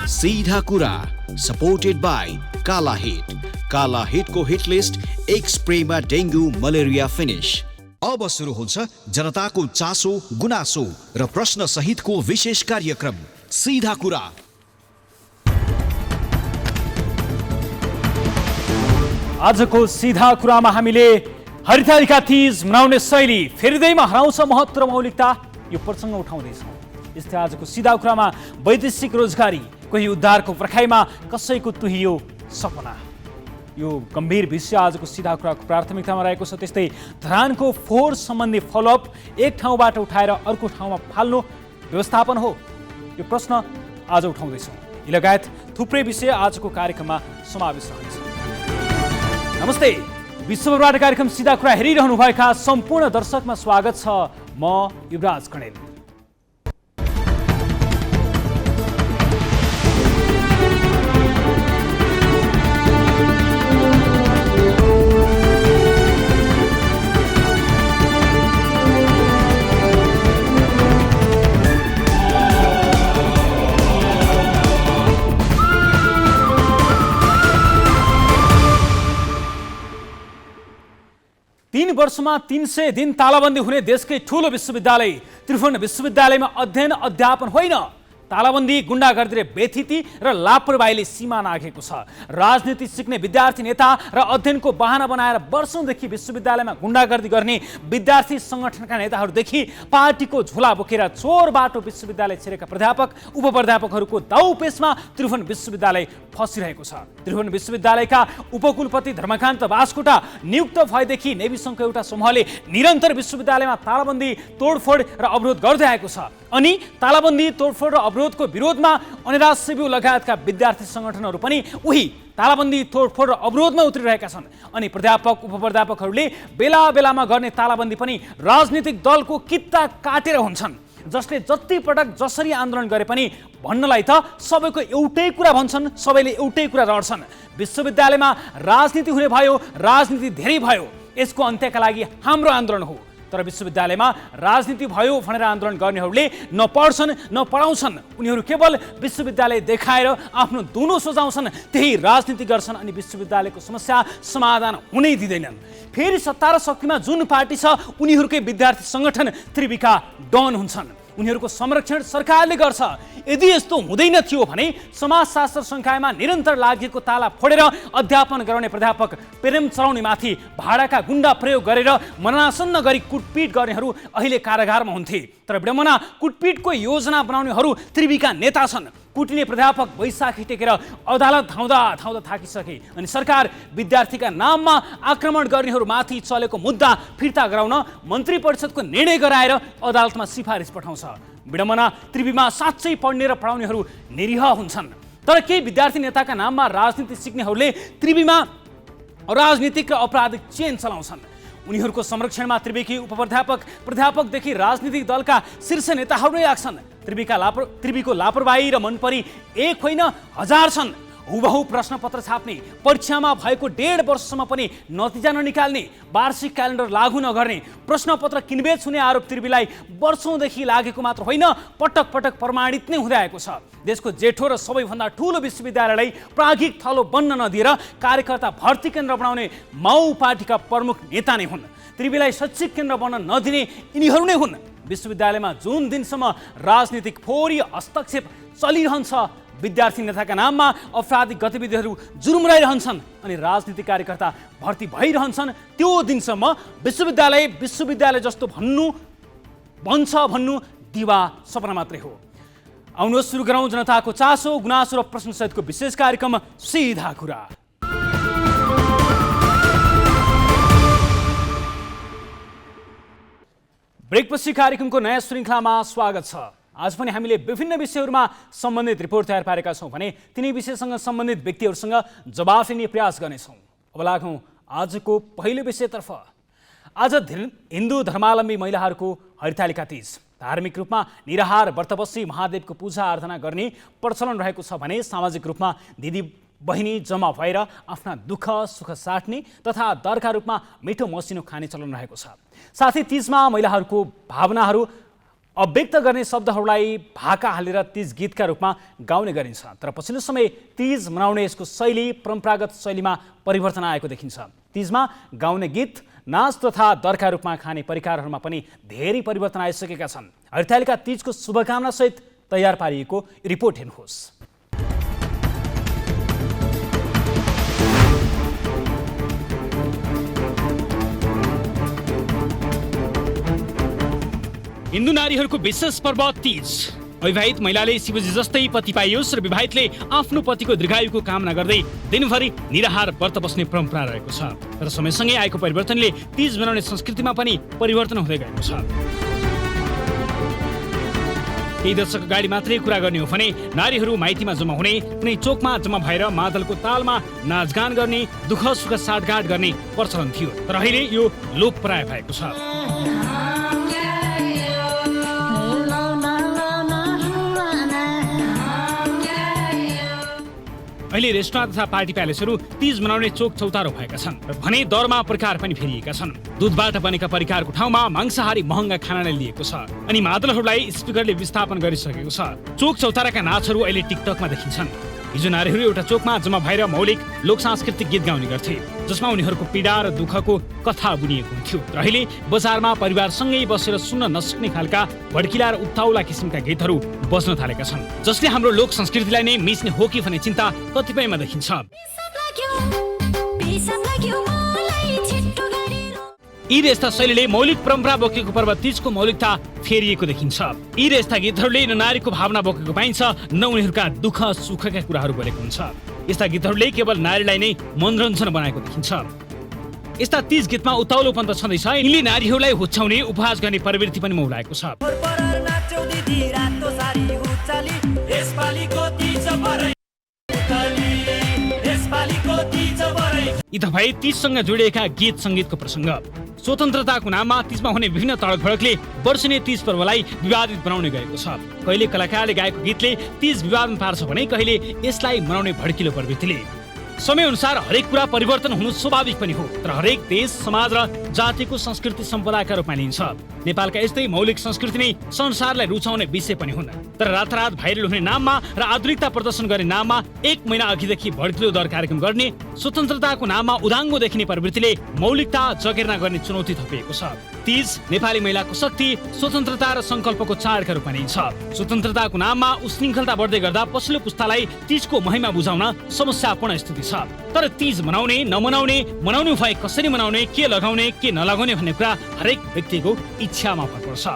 सीधा कुरा supported by काला हिट। काला हिटको हिट लिस्ट एक स्प्रेमा डेंगू मलेरिया फिनिश। अब सुरु हुन्छ जनताको चासो गुनासो र प्रश्न सहितको विशेष कार्यक्रम सीधा कुरा। आजको सीधा कुरामा हामीले हरितालिका तीज मनाउने शैली फेरिदैमा हराउँछ महत्त्व र मौलिकता यो प्रसङ्ग उठाउँदैछौँ। यस्तै आजको सीधा कुरामा वैदेशिक रोजगारी कोही उद्धारको पर्खाइमा कसैको तुहियो सपना यो गम्भीर विषय आजको सीधा कुराको प्राथमिकतामा रहेको छ। त्यस्तै धरानको फोहोर सम्बन्धी फलोअप एक ठाउँबाट उठाएर अर्को ठाउँमा फाल्नु व्यवस्थापन हो यो प्रश्न आज उठाउँदैछौँ। यी लगायत थुप्रै विषय आजको कार्यक्रममा समावेश रहनेछ। नमस्ते, विश्वभरबाट कार्यक्रम सीधा कुरा हेरिरहनुभएका सम्पूर्ण दर्शकमा स्वागत छ। म युवराज कणेल। तीन वर्षमा 300 दिन तालाबन्दी हुने देशकै ठूलो विश्वविद्यालय त्रिभुवन विश्वविद्यालयमा अध्ययन अध्यापन होइन, तालाबन्दी गुण्डागर्दी र बेथिती र लापरवाहीले सीमा नाघेको छ। राजनीति सिक्ने विद्यार्थी नेता र अध्ययनको बहाना बनाएर वर्षौंदेखि विश्वविद्यालयमा गुण्डागर्दी गर्ने विद्यार्थी संगठनका नेताहरूदेखि पार्टीको झोला बोकेर चोर बाटो विश्वविद्यालय छिरेका प्राध्यापक उपप्राध्यापकहरूको दाउपेचमा त्रिभुवन विश्वविद्यालय फसिरहेको छ। त्रिभुवन विश्वविद्यालयका उपकुलपति धर्मकान्त बास्कोटा नियुक्त भएदेखि नेभी सङ्घको एउटा समूहले निरन्तर विश्वविद्यालयमा तालाबन्दी तोडफोड र अवरोध गर्दै आएको छ। अनि तालाबन्दी तोडफोड र अवरोधको विरोधमा अनिराज सिब्यू लगायतका विद्यार्थी संगठनहरू पनि उही तालाबन्दी तोडफोड र अवरोधमा उत्रिरहेका छन्। अनि प्राध्यापक उपप्राध्यापकहरूले बेला बेलामा गर्ने तालाबन्दी पनि राजनीतिक दलको कित्ता काटेर हुन्छन्, जसले जति पटक जसरी आन्दोलन गरे पनि भन्नलाई त सबैको एउटै कुरा भन्छन्, सबैले एउटै कुरा रड्छन्। विश्वविद्यालयमा राजनीति हुने भयो, राजनीति धेरै भयो, यसको अन्त्यका लागि हाम्रो आन्दोलन हो। तर विश्वविद्यालयमा राजनीति भयो भनेर आन्दोलन गर्नेहरूले न पढ्छन् न पढाउँछन्, उनीहरू केवल विश्वविद्यालय देखाएर आफ्नो दुनो सोझाउँछन्, त्यही राजनीति गर्छन् अनि विश्वविद्यालयको समस्या समाधान हुनै दिँदैनन्। फेरि सत्ता र शक्तिमा जुन पार्टी छ उनीहरूकै विद्यार्थी संगठन त्रिविका डन हुन्छन्, उनीहरूको संरक्षण सरकारले गर्छ। यदि यस्तो हुँदैन थियो भने समाजशास्त्र संकायमा निरन्तर लागेको ताला फोडेर अध्यापन गराउने प्राध्यापक प्रेम चलाउनेमाथि भाडाका गुण्डा प्रयोग गरेर मरणासन्न गरी कुटपिट गर्नेहरू अहिले कारागारमा हुन्थे। तर विडम्बना कुटपिटको योजना बनाउनेहरू त्रिविका नेता छन्। कुटिने प्राध्यापक वैशाखी टेकेर अदालत धाउँदा धाउँदा थाकिसके अनि सरकार विद्यार्थीका नाममा आक्रमण गर्नेहरूमाथि चलेको मुद्दा फिर्ता गराउन मन्त्री परिषदको निर्णय गराएर अदालतमा सिफारिस पठाउँछ। विडम्बना त्रिवीमा साँच्चै पढ्ने र पढाउनेहरू निरीह हुन्छन्, तर केही विद्यार्थी नेताका नाममा राजनीति सिक्नेहरूले त्रिवीमा राजनीतिक र आपराधिक चेन चलाउँछन्। उनीहरूको संरक्षणमा त्रिविकी उपप्राध्यापक प्राध्यापकदेखि राजनीतिक दलका शीर्ष नेताहरू नै लाग्छन्। त्रिवीको लापरवाही र मनपरी एक होइन हजार छन्। हुबहु प्रश्नपत्र छाप्ने, परीक्षामा भएको 1.5 वर्षसम्म पनि नतिजा ननिकाल्ने, वार्षिक क्यालेन्डर लागू नगर्ने, प्रश्नपत्र किनबेच हुने आरोप त्रिवीलाई वर्षौंदेखि लागेको मात्र होइन पटक पटक प्रमाणित नै हुँदै आएको छ। देशको जेठो र सबैभन्दा ठूलो विश्वविद्यालयलाई प्राज्ञिक थलो बन्न नदिएर कार्यकर्ता भर्ती केन्द्र बनाउने माओ पार्टीका प्रमुख नेता नै हुन्। त्रिवीलाई शैक्षिक केन्द्र बन्न नदिने यिनीहरू नै हुन्। विश्वविद्यालयमा जुन दिनसम्म राजनीतिक फोहोरी हस्तक्षेप चलिरहन्छ, विद्यार्थी नेताका नाममा आपराधिक गतिविधिहरू जुरुम्राइरहन्छन् अनि राजनीतिक कार्यकर्ता भर्ती भइरहन्छन्, त्यो दिनसम्म विश्वविद्यालय जस्तो भन्छ भन्नु दिवा सपना मात्रै हो। आउनुहोस् सुरु गरौँ जनताको चासो गुनासो र प्रश्न सहितको विशेष कार्यक्रम सीधा कुरा। ब्रेकपछि कार्यक्रमको नयाँ श्रृङ्खलामा स्वागत छ। आज पनि हामीले विभिन्न विषयहरूमा सम्बन्धित रिपोर्ट तयार पारेका छौँ भने तिनै विषयसँग सम्बन्धित व्यक्तिहरूसँग जवाफ लिने प्रयास गर्नेछौँ। अब लागौँ आजको पहिलो विषयतर्फ। आज हिन्दू धर्मावलम्बी महिलाहरूको हरितालिका तीज। धार्मिक रूपमा निराहार व्रत बसी महादेवको पूजा आराधना गर्ने प्रचलन रहेको छ भने सामाजिक रूपमा दिदी बहिनी जम्मा भएर आफ्ना दुःख सुख साट्ने तथा दरका रूपमा मिठो मसिनो खाने चलन रहेको छ। साथै तीजमा महिलाहरूको भावनाहरू अव्यक्त गर्ने शब्दहरूलाई भाका हालेर तीज गीतका रूपमा गाउने गरिन्छ। तर पछिल्लो समय तीज मनाउने यसको शैली परम्परागत शैलीमा परिवर्तन आएको देखिन्छ। तीजमा गाउने गीत, नाच तथा दरका रूपमा खाने परिकारहरूमा पनि धेरै परिवर्तन आइसकेका छन्। हरितालिका तीजको शुभकामनासहित तयार पारिएको रिपोर्ट हेर्नुहोस्। हिन्दू नारीहरूको विशेष पर्व तीज। अविवाहित महिलाले शिवजी जस्तै पति पाइयोस् र विवाहितले आफ्नो पतिको दीर्घायुको कामना गर्दै दिनभरि निराहार व्रत बस्ने परम्परा रहेको छ। तर समयसँगै आएको परिवर्तनले तीज मनाउने संस्कृतिमा पनि परिवर्तन हुँदै गएको छ। केही दशक अगाडि मात्रै कुरा गर्ने हो भने नारीहरू माइतीमा जम्मा हुने, कुनै चोकमा जम्मा भएर मादलको तालमा नाचगान गर्ने, दुःख सुख साटगाट गर्ने प्रचलन थियो। तर अहिले यो लोपप्राय भएको छ। अहिले रेस्टुरेन्ट तथा पार्टी प्यालेसहरू तीज मनाउने चोक चौतारो भएका छन् भने दरमा परिकार पनि फेरिएका छन्। दुधबाट बनेका परिकारको ठाउँमा मांसाहारी महँगा खानाले लिएको छ अनि मादलहरूलाई स्पिकरले विस्थापन गरिसकेको छ। चोक चौताराका नाचहरू अहिले टिकटकमा देखिन्छन्। हिजो नारीहरू एउटा चोकमा जम्मा भएर मौलिक लोक सांस्कृतिक गीत गाउने गर्थे, जसमा उनीहरूको पीडा र दुःखको कथा बुनिएको हुन्थ्यो। र अहिले बजारमा परिवारसँगै बसेर सुन्न नसक्ने खालका भड्किला र उत्ताउला किसिमका गीतहरू बज्न थालेका छन्, जसले हाम्रो लोक संस्कृतिलाई नै मिच्ने हो कि भन्ने चिन्ता कतिपयमा देखिन्छ। यी रेस्ता शैलीले मौलिक परम्परा बोकेको पर्व तीजको मौलिकता फेरिएको देखिन्छ। यी रेस्ता गीतहरूले न नारीको भावना बोकेको पाइन्छ, न उनीहरूका दुःख सुखका कुराहरू बोलेको हुन्छ। यस्ता गीतहरूले केवल नारीलाई नै मनोरञ्जन बनाएको देखिन्छ। यस्ता तीज गीतमा उत्ताउलोपन त छँदैछ, यिनले नारीहरूलाई हुच्चाउने उपहास गर्ने प्रवृत्ति पनि मौलाएको छ। यी तपाईँ तीजसँग जोडिएका गीत सङ्गीतको प्रसङ्ग। स्वतन्त्रताको नाममा तीजमा हुने विभिन्न तडकभडकले वर्षने तीज पर्वलाई विवादित बनाउने गएको छ। कहिले कलाकारले गाएको गीतले तीज विवादमा पार्छ भने कहिले यसलाई मनाउने भड्किलो प्रवृत्तिले। समयअनुसार हरेक कुरा परिवर्तन हुनु स्वाभाविक पनि हो, तर हरेक देश, समाज र जातिको संस्कृति सम्पदाका रूपमा लिन्छ। नेपालका यस्तै मौलिक संस्कृति नै संसारलाई रुचाउने विषय पनि हुन्। तर रातारात भाइरल हुने नाममा र आधुनिकता प्रदर्शन गर्ने नाममा 1 महिना अघिदेखि भड्किलो दर कार्यक्रम गर्ने, स्वतन्त्रताको नाममा उदाङ्गो देखिने प्रवृत्तिले मौलिकता जगेर्ना गर्ने चुनौती थपिएको छ। तीज नेपाली महिलाको शक्ति, स्वतन्त्रता र संकल्पको चाडका रूपमा लिन्छ। स्वतन्त्रताको नाममा उशृङ्खलता बढ्दै गर्दा पछिल्लो पुस्तालाई तीजको महिमा बुझाउन समस्यापूर्ण स्थिति छ। तर तीज मनाउने, नमनाउने, मनाउनु भए कसरी मनाउने, के लगाउने, के नलगाउने भन्ने कुरा हरेक व्यक्तिको इच्छामा भर पर्छ।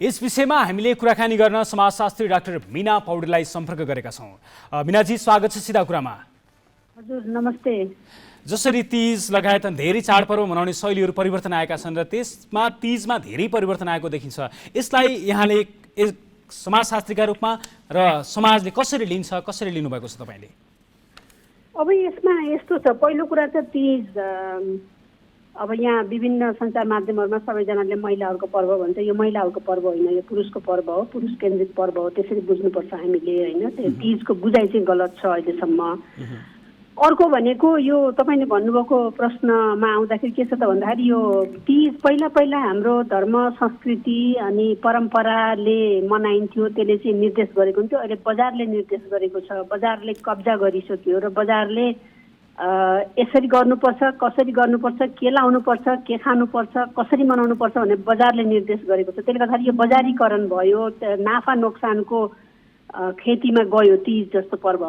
यस विषयमा हामीले कुराकानी गर्न समाजशास्त्री डाक्टर मीना पौडेललाई सम्पर्क गरेका छौँ। मीनाजी, स्वागत छ सिधा कुरामा। हजुर नमस्ते। जसरी तीज लगायत धेरै चाडपर्व मनाउने शैलीहरू परिवर्तन आएका छन् र त्यसमा तीजमा धेरै परिवर्तन आएको देखिन्छ, यसलाई यहाँले समाजशास्त्रीका रूपमा र समाजले कसरी लिन्छ, कसरी लिनुभएको छ तपाईँले? अब यसमा यस्तो छ, पहिलो कुरा त तीज अब यहाँ विभिन्न सञ्चार माध्यमहरूमा सबैजनाले महिलाहरूको पर्व भन्छ। यो महिलाहरूको पर्व होइन, यो पुरुषको पर्व हो, पुरुष केन्द्रित पर्व हो, त्यसरी बुझ्नुपर्छ हामीले होइन। त्यो तीजको बुझाइ चाहिँ गलत छ अहिलेसम्म। अर्को भनेको यो तपाईँले भन्नुभएको प्रश्नमा आउँदाखेरि के छ त भन्दाखेरि यो तीज पहिला हाम्रो धर्म संस्कृति अनि परम्पराले मनाइन्थ्यो, त्यसले चाहिँ निर्देश गरेको हुन्थ्यो। अहिले बजारले निर्देश गरेको छ, बजारले कब्जा गरिसक्यो र बजारले यसरी गर्नुपर्छ, कसरी गर्नुपर्छ, के लाउनुपर्छ, के खानुपर्छ, कसरी मनाउनुपर्छ भन्ने बजारले निर्देश गरेको छ। त्यसले गर्दाखेरि यो बजारीकरण भयो, नाफा नोक्सानको खेतीमा गयो तीज जस्तो पर्व।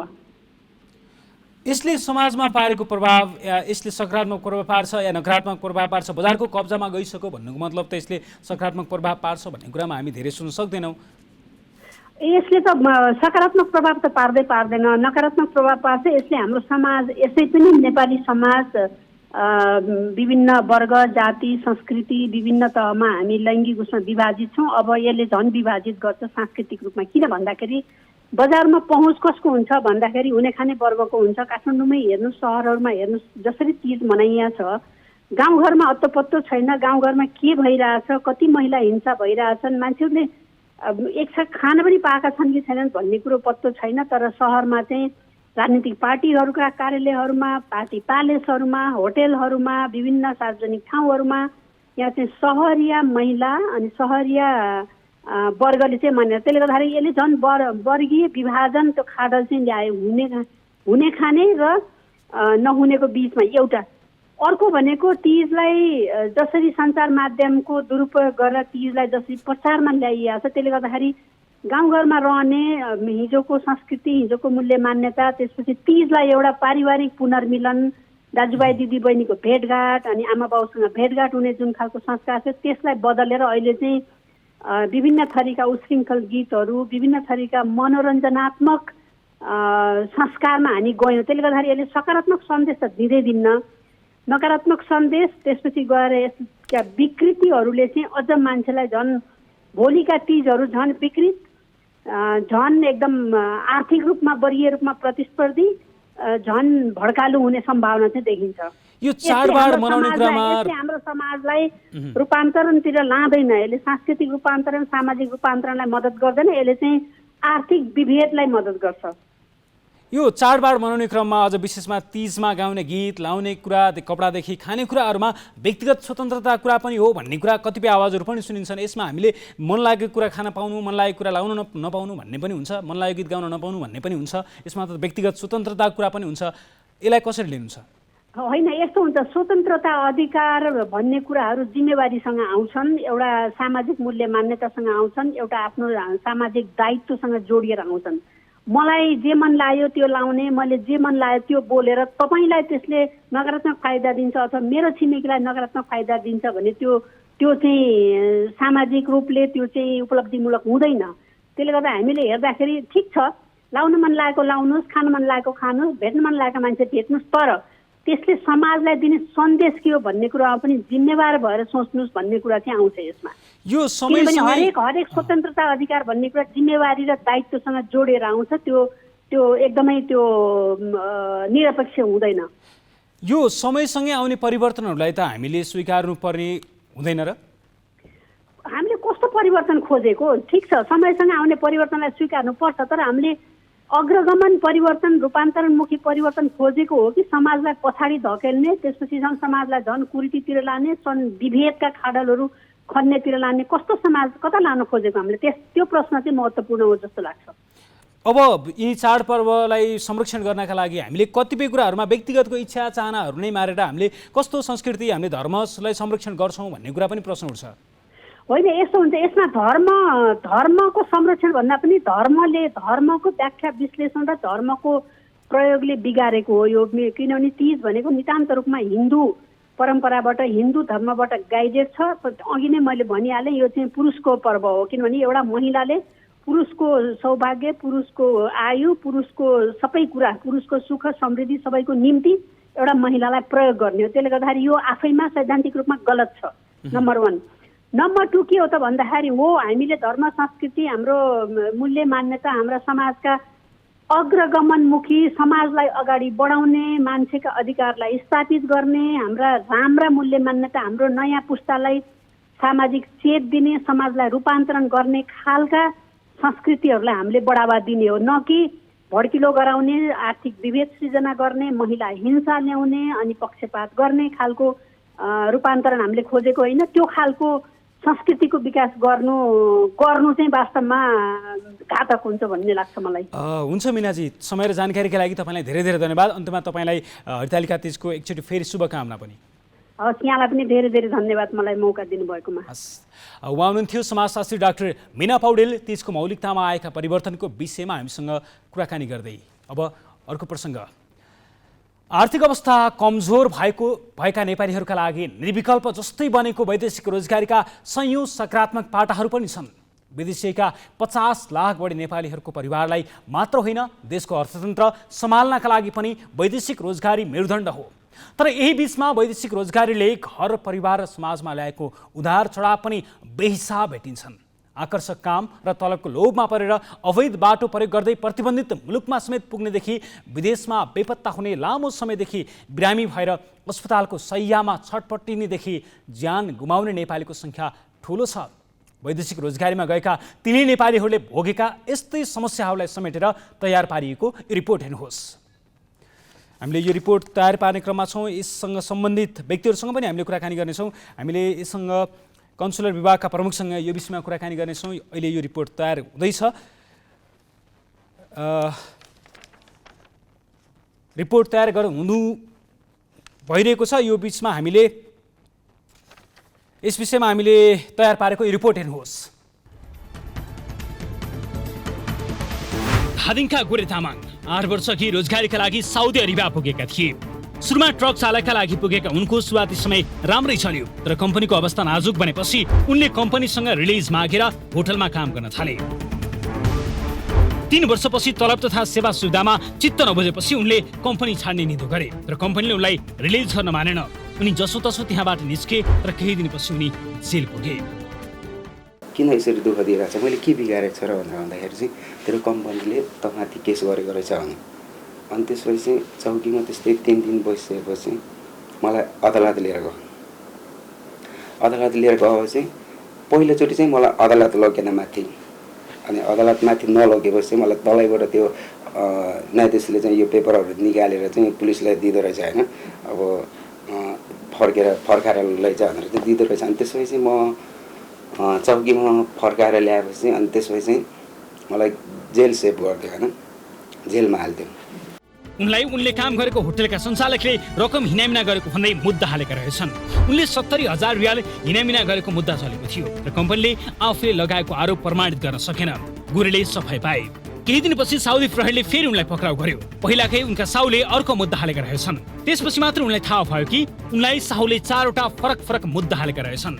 यसले समाजमा पारेको प्रभाव या यसले सकारात्मक प्रभाव पार्छ या नकारात्मक प्रभाव पार्छ? बजारको कब्जामा गइसक्यो भन्नुको मतलब त यसले सकारात्मक प्रभाव पार्छ भन्ने कुरामा हामी धेरै सुन्न सक्दैनौँ। यसले त सकारात्मक प्रभाव त पार्दैन, नकारात्मक प्रभाव पार्छ। यसले हाम्रो समाज, यसै पनि नेपाली समाज विभिन्न वर्ग, जाति, संस्कृति, विभिन्न तहमा हामी लैङ्गिक उसमा विभाजित छौँ। अब यसले झन् विभाजित गर्छ सांस्कृतिक रूपमा। किन भन्दाखेरि बजारमा पहुँच कसको हुन्छ भन्दाखेरि हुने खाने वर्गको हुन्छ। काठमाडौँमै हेर्नुहोस्, सहरहरूमा हेर्नुहोस्, जसरी तीज मनाइया छ, गाउँघरमा अत्तो पत्तो छैन। गाउँघरमा के भइरहेछ, कति महिला हिंसा भइरहेछन्, मान्छेहरूले एक छ खान पनि पाएका छन् कि छैनन् भन्ने कुरो पत्तो छैन। तर सहरमा चाहिँ राजनीतिक पार्टीहरूका कार्यालयहरूमा, पार्टी प्यालेसहरूमा, होटेलहरूमा, विभिन्न सार्वजनिक ठाउँहरूमा यहाँ चाहिँ सहरिया महिला अनि सहरिया वर्गले चाहिँ मानेर, त्यसले गर्दाखेरि यसले झन् वर्गीय विभाजन त्यो खाडल चाहिँ ल्यायो। हुने खाने र नहुनेको बिचमा एउटा। अर्को भनेको तीजलाई जसरी सञ्चार माध्यमको दुरुपयोग गरेर तीजलाई जसरी प्रचारमा ल्याइएको छ, त्यसले गर्दाखेरि गाउँघरमा रहने हिजोको संस्कृति, हिजोको मूल्य मान्यता, त्यसपछि तीजलाई एउटा पारिवारिक पुनर्मिलन, दाजुभाइ दिदीबहिनीको भेटघाट अनि आमा बाउसँग भेटघाट हुने जुन खालको संस्कार थियो त्यसलाई बदलेर अहिले चाहिँ विभिन्न थरीका उशृङ्खल गीतहरू, विभिन्न थरीका मनोरञ्जनात्मक संस्कारमा हामी गयौँ। त्यसले गर्दाखेरि यसले सकारात्मक सन्देश त दिँदै दिन्न, नकारात्मक सन्देश, त्यसपछि गएर यसका विकृतिहरूले चाहिँ अझ मान्छेलाई झन् भोलिका तीजहरू झन् विकृत, झन् एकदम आर्थिक रूपमा बढिए रूपमा प्रतिस्पर्धी, झन् भड्कालु हुने सम्भावना चाहिँ देखिन्छ। यो चाडबाड मनाउने क्रममा हाम्रो समाजलाई रूपान्तरणतिर लाँदैन। यसले सांस्कृतिक रूपान्तरण, सामाजिक रूपान्तरणलाई मद्दत गर्दैन, यसले चाहिँ आर्थिक विभेदलाई मद्दत गर्छ। यो चाडबाड मनाउने क्रममा अझ विशेषमा तीजमा गाउने गीत, लाउने कुरा, कपडादेखि खाने कुराहरूमा व्यक्तिगत स्वतन्त्रता कुरा पनि हो भन्ने कुरा कतिपय आवाजहरू पनि सुनिन्छन्। यसमा हामीले मन लागेको कुरा खान पाउनु, मन लागेको कुरा लाउन नपाउनु भन्ने पनि हुन्छ, मन लागेको गीत गाउन नपाउनु भन्ने पनि हुन्छ। यसमा त व्यक्तिगत स्वतन्त्रता कुरा पनि हुन्छ। यसलाई कसरी लिनुहुन्छ? होइन, यस्तो हुन्छ, स्वतन्त्रता अधिकार भन्ने कुराहरू जिम्मेवारीसँग आउँछन्, एउटा सामाजिक मूल्य मान्यतासँग आउँछन्, एउटा आफ्नो सामाजिक दायित्वसँग जोडिएर आउँछन्। मलाई जे मन लाग्यो त्यो लाउने, मैले जे मन लाग्यो त्यो बोलेर तपाईँलाई त्यसले नकारात्मक फाइदा दिन्छ अथवा मेरो छिमेकीलाई नकारात्मक फाइदा दिन्छ भने त्यो चाहिँ सामाजिक रूपले त्यो चाहिँ उपलब्धिमूलक हुँदैन। त्यसले गर्दा हामीले हेर्दाखेरि ठिक छ, लाउन मन लागेको लाउनुहोस्, खान मन लागेको खानुहोस्, भेट्न मन लागेको मान्छे भेट्नुहोस्, तर त्यसले समाजलाई दिने सन्देश के हो भन्ने कुरामा पनि जिम्मेवार भएर सोच्नुहोस् भन्ने कुरा चाहिँ आउँछ यसमा। यो समय हरेक स्वतन्त्रता अधिकार भन्ने कुरा जिम्मेवारी र दायित्वसँग जोडेर आउँछ। त्यो एकदमै त्यो निरपेक्ष हुँदैन। यो समयसँगै आउने परिवर्तनहरूलाई त हामीले स्वीकार्नु पर्ने हुँदैन र? हामीले कस्तो परिवर्तन खोजेको? ठिक छ, समयसँग आउने परिवर्तनलाई स्वीकार्नु पर्छ, तर हामीले अग्रगमन परिवर्तन, रूपान्तरणमुखी परिवर्तन खोजेको हो कि समाजलाई पछाडि धकेल्ने, त्यसपछि झन् समाजलाई झन् कुरीतितिर लाने, विभेदका खाडलहरू खन्नेतिर लाने, कस्तो समाज कता लान खोजेको हामीले? त्यो प्रश्न चाहिँ महत्त्वपूर्ण हो जस्तो लाग्छ। अब यी चाडपर्वलाई संरक्षण गर्नका लागि हामीले कतिपय कुराहरूमा व्यक्तिगतको इच्छा चाहनाहरू नै मारेर हामीले कस्तो संस्कृति, हामीले धर्मलाई संरक्षण गर्छौँ भन्ने कुरा पनि प्रश्न उठ्छ। होइन, यस्तो हुन्छ, यसमा धर्मको संरक्षण भन्दा पनि धर्मको व्याख्या विश्लेषण र धर्मको प्रयोगले बिगारेको हो यो। किनभने तीज भनेको नितान्त रूपमा हिन्दू परम्पराबाट, हिन्दू धर्मबाट गाइडेड छ। अघि नै मैले भनिहालेँ, यो चाहिँ पुरुषको पर्व हो, किनभने एउटा महिलाले पुरुषको सौभाग्य, पुरुषको आयु, पुरुषको सबै कुरा, पुरुषको सुख समृद्धि सबैको निम्ति एउटा महिलालाई प्रयोग गर्ने हो। त्यसले गर्दाखेरि यो आफैमा सैद्धान्तिक रूपमा गलत छ, नम्बर 1। नम्बर 2 के हो त भन्दाखेरि हो हामीले धर्म संस्कृति, हाम्रो मूल्य मान्यता, हाम्रा समाजका अग्रगमनमुखी, समाजलाई अगाडि बढाउने, मान्छेका अधिकारलाई स्थापित गर्ने, हाम्रा राम्रा मूल्य मान्यता, हाम्रो नयाँ पुस्तालाई सामाजिक चेत दिने, समाजलाई रूपान्तरण गर्ने खालका संस्कृतिहरूलाई हामीले बढावा दिने हो, न कि भड्किलो गराउने, आर्थिक विभेद सृजना गर्ने, महिला हिंसा ल्याउने अनि पक्षपात गर्ने खालको रूपान्तरण हामीले खोजेको होइन। त्यो खालको संस्कृतिको विकास गर्नु चाहिँ वास्तवमा घातक हुन्छ भन्ने लाग्छ मलाई। हुन्छ मीनाजी, समय र जानकारीका लागि तपाईँलाई धेरै धेरै धन्यवाद। अन्तमा तपाईँलाई हरितालिका तीजको एकचोटि फेरि शुभकामना पनि। हस्, यहाँलाई पनि धेरै धेरै धन्यवाद मलाई मौका दिनुभएकोमा। उहाँ हुनुहुन्थ्यो समाजशास्त्री डाक्टर मीना पौडेल। तीजको मौलिकतामा आएका परिवर्तनको विषयमा हामीसँग कुराकानी गर्दै। अब अर्को प्रसङ्ग, आर्थिक अवस्था कमजोर भएका नेपालीहरूका लागि निर्विकल्प जस्तै बनेको वैदेशिक रोजगारीका सयौं सकारात्मक पाटाहरू पनि छन्। विदेशीका 50 लाख बढी नेपालीहरूको परिवारलाई मात्र होइन, देशको अर्थतन्त्र सम्हाल्नका लागि पनि वैदेशिक रोजगारी मेरुदण्ड हो। तर यही बीचमा वैदेशिक रोजगारीले घर परिवार र समाजमा ल्याएको उधार चढाव पनि बेहिसाब भेटिन्छन्। आकर्षक काम र तलबको लोभमा परेर अवैध बाटो प्रयोग गर्दै प्रतिबन्धित मुलुकमा समेत पुग्नेदेखि विदेशमा बेपत्ता हुने, लामो समयदेखि बिरामी भएर अस्पतालको शय्यामा छटपटिनेदेखि ज्यान गुमाउने नेपालीको सङ्ख्या ठुलो छ। वैदेशिक रोजगारीमा गएका तिनै नेपालीहरूले भोगेका यस्तै समस्याहरूलाई समेटेर तयार पारिएको रिपोर्ट हेर्नुहोस्। हामीले यो रिपोर्ट तयार पार्ने क्रममा छौँ। यससँग सम्बन्धित व्यक्तिहरूसँग पनि हामीले कुराकानी गर्नेछौँ। हामीले यससँग कन्सुलर विभागका प्रमुखसँग यो विषयमा कुराकानी गर्नेछौँ। अहिले यो रिपोर्ट तयार हुँदैछ। रिपोर्ट तयार हुनु भइरहेको छ। यो बिचमा हामीले यस विषयमा हामीले तयार पारेको रिपोर्ट हेर्नुहोस्। धादिङका गोरे तामाङ 8 वर्षअघि रोजगारीका लागि साउदी अरेबिया पुगेका थिए। सुरुमा ट्रक चालकका लागि पुगेका उनको सुरुवाती समय राम्रै चल्यो, तर कम्पनीको अवस्था नाजुक बनेपछि उनले कम्पनीसँग रिलिज मागेर होटलमा काम गर्न थाले। 3 वर्षपछि तलब तथा सेवा सुविधामा चित्त नबुझेपछि उनले कम्पनी छाड्ने निधो गरे, तर कम्पनीले उनलाई रिलिज गर्न मानेन। उनी जसोतसो त्यहाँबाट निस्के, तर केही दिनपछि उनी जेल पुगे। किन यसरी दुःख दिइरहेको छ, मैले के बिगारेको छ र भनेर भन्दाखेरि चाहिँ तेरो कम्पनीले तमाथि केस गरेको रहेछ भने। अनि त्यसपछि चाहिँ चौकीमा त्यस्तै 3 दिन बसिसकेपछि मलाई अदालत लिएर गयो। अदालत लिएर गएपछि पहिलोचोटि चाहिँ मलाई अदालत लगेन माथि। अनि अदालत माथि नलगेपछि चाहिँ मलाई तलैबाट त्यो न्यायाधीशले चाहिँ यो पेपरहरू निकालेर चाहिँ पुलिसलाई दिँदो रहेछ होइन। अब फर्काएर लैजा भनेर चाहिँ दिँदो रहेछ। अनि त्यसपछि चाहिँ म चौकीमा फर्काएर ल्याएपछि अनि त्यसपछि चाहिँ मलाई जेल सेभ गरिदियो होइन, जेलमा हालिदियो। उनलाई उनले काम गरेको होटलका सञ्चालकले रकम हिनामिना गरेको भन्दै मुद्दा हालेका रहेछन्। उनले 70,000 रियाल हिनामिना गरेको मुद्दा चलेको थियो, र कम्पनीले आफूले लगाएको आरोप प्रमाणित गर्न सकेन। गोरेले सफाई पाए। केही दिनपछि साउदी प्रहरीले फेरि उनलाई पक्राउ गर्यो। पहिलाकै उनका साउले अर्को मुद्दा हालेका रहेछन्। त्यसपछि मात्र उनलाई थाहा भयो कि उनलाई साउले 4वटा फरक मुद्दा हालेका रहेछन्।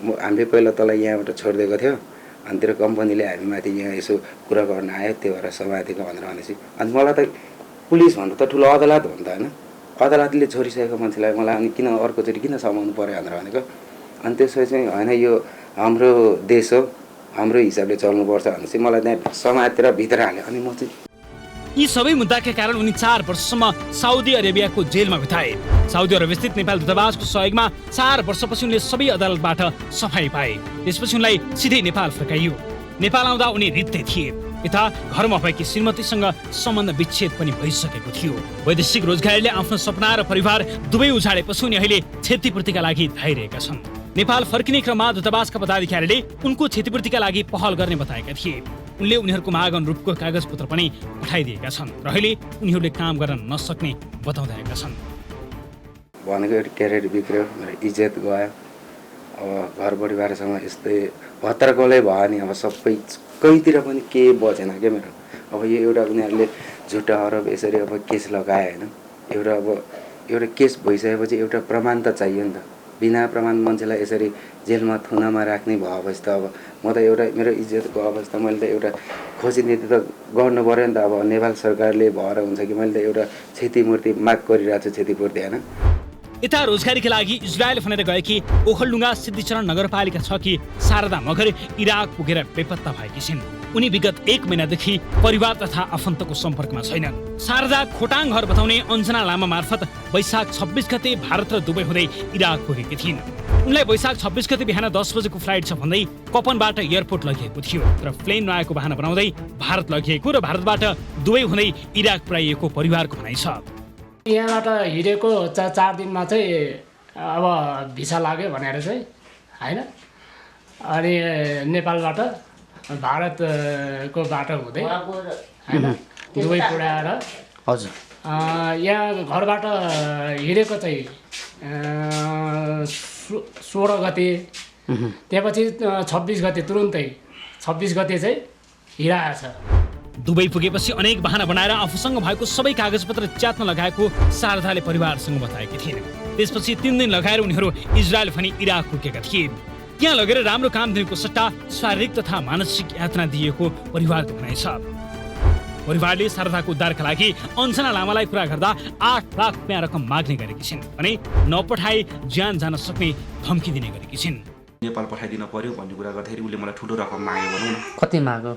हामीले पहिला तँलाई यहाँबाट छोडिदिएको थियो, अनि तेरो कम्पनीले हामीमाथि यहाँ यसो कुरा गर्न आयो, त्यो भएर समातेको भनेर भनेपछि अनि मलाई त पुलिस भन्नु त ठुलो अदालत हो नि त होइन। अदालतले छोडिसकेको मान्छेलाई मलाई अनि किन अर्कोचोटि किन समाउनु पर्यो भनेर भनेको। अनि त्यसपछि चाहिँ होइन यो हाम्रो देश हो, हाम्रो हिसाबले चल्नुपर्छ भने चाहिँ मलाई त्यहाँ समातेर भित्र हाल्यो। अनि म चाहिँ यी सबै मुद्दाका कारण उनी 4 वर्षसम्म साउदी अरेबियाको जेलमा बिताए। साउदी अरेबियास्थित नेपाल दूतावासको सहयोगमा 4 वर्षपछि उनले सबै अदालतबाट सफाई पाए। त्यसपछि उनलाई सिधै नेपाल फर्काइयो। नेपाल आउँदा उनी रित्तै थिए। यता घरमा भएकी श्रीमतीसँग सम्बन्ध विच्छेद पनि भइसकेको थियो। वैदेशिक रोजगारीले आफ्नो सपना र परिवार दुवै उजाडेपछि उनी अहिले क्षतिपूर्तिका लागि धाइरहेका छन्। नेपाल फर्किने क्रममा दूतावासका पदाधिकारीले उनको क्षतिपूर्तिका लागि पहल गर्ने बताएका थिए। उनले उनीहरूको माग अनुरूपको कागजपत्र पनि पठाइदिएका छन् र अहिले उनीहरूले काम गर्न नसक्ने बताउँदैका छन्। भनेको एउटा क्यारियर बिग्रियो, मेरो इज्जत गयो। अब घर परिवारसँग यस्तै भत्तरकोले भयो नि। अब सबै कहीँतिर पनि के बचेन क्या मेरो। अब यो एउटा उनीहरूले झुटा आरोप यसरी अब केस लगायो होइन। एउटा केस भइसकेपछि एउटा प्रमाण त चाहियो नि त। बिना प्रमाण मान्छेलाई यसरी जेलमा थुनामा राख्ने भएपछि त अब म त एउटा मेरो इज्जतको अवस्था मैले त एउटा खोजीनीति त गर्नु पऱ्यो नि त। अब नेपाल सरकारले भएर हुन्छ कि मैले त एउटा क्षतिपूर्ति माग गरिरहेको छु, क्षतिपूर्ति होइन। यता रोजगारीका लागि इजरायल भनेर गएकी ओखलडुङ्गा सिद्धिचरण नगरपालिका 6 कि शारदा मगर इराक पुगेर बेपत्ता भएकी छिन्। उनी विगत 1 महिनादेखि परिवार तथा आफन्तको सम्पर्कमा छैनन्। शारदा खोटाङ घर बताउने अञ्जना लामा मार्फत वैशाख 26 गते भारत र दुबई हुँदै इराक पुगेकी थिइन्। उनलाई वैशाख 26 गते बिहान 10 बजेको फ्लाइट छ भन्दै कपनबाट एयरपोर्ट लगिएको थियो, तर प्लेन नआएको बहाना बनाउँदै भारत लगिएको र भारतबाट दुबई हुँदै इराक पुर्याइएको परिवारको भनाइ छ। यहाँबाट हिँडेको 4 दिनमा चाहिँ अब भिसा लाग्यो भनेर चाहिँ होइन। अनि नेपालबाट भारतको बाटो हुँदै होइन दुबई पुर्याएर हजुर यहाँ घरबाट हिँडेको चाहिँ 16 गते, त्यसपछि 26 गते तुरुन्तै 26 गते चाहिँ हिँडाएछ। दुबई पुगेपछि अनेक बहाना बनाएर आफूसँग भएको सबै कागजपत्र च्यात्न लगाएको शारदाले परिवारसँग बताएकी थिइन्। त्यसपछि 3 दिन लगाएर उनीहरू इजरायल पनि इराक पुगेका थिए। त्यहाँ लगेर राम्रो काम दिनुको सट्टा शारीरिक तथा मानसिक यातना दिएको परिवारको भनाइ छ। परिवारले शारदाको उद्धारका लागि अञ्जना लामालाई कुरा गर्दा 8 लाख रुपियाँ रकम माग्ने गरेकी छिन् भने नपठाए ज्यान जान सक्ने धम्की दिने गरेकी छिन्। नेपाल पठाइदिन पर्यो भन्ने कुरा गर्दाखेरि उसले मलाई ठुलो रकम माग्यो भनौँ न। कति माग्यो?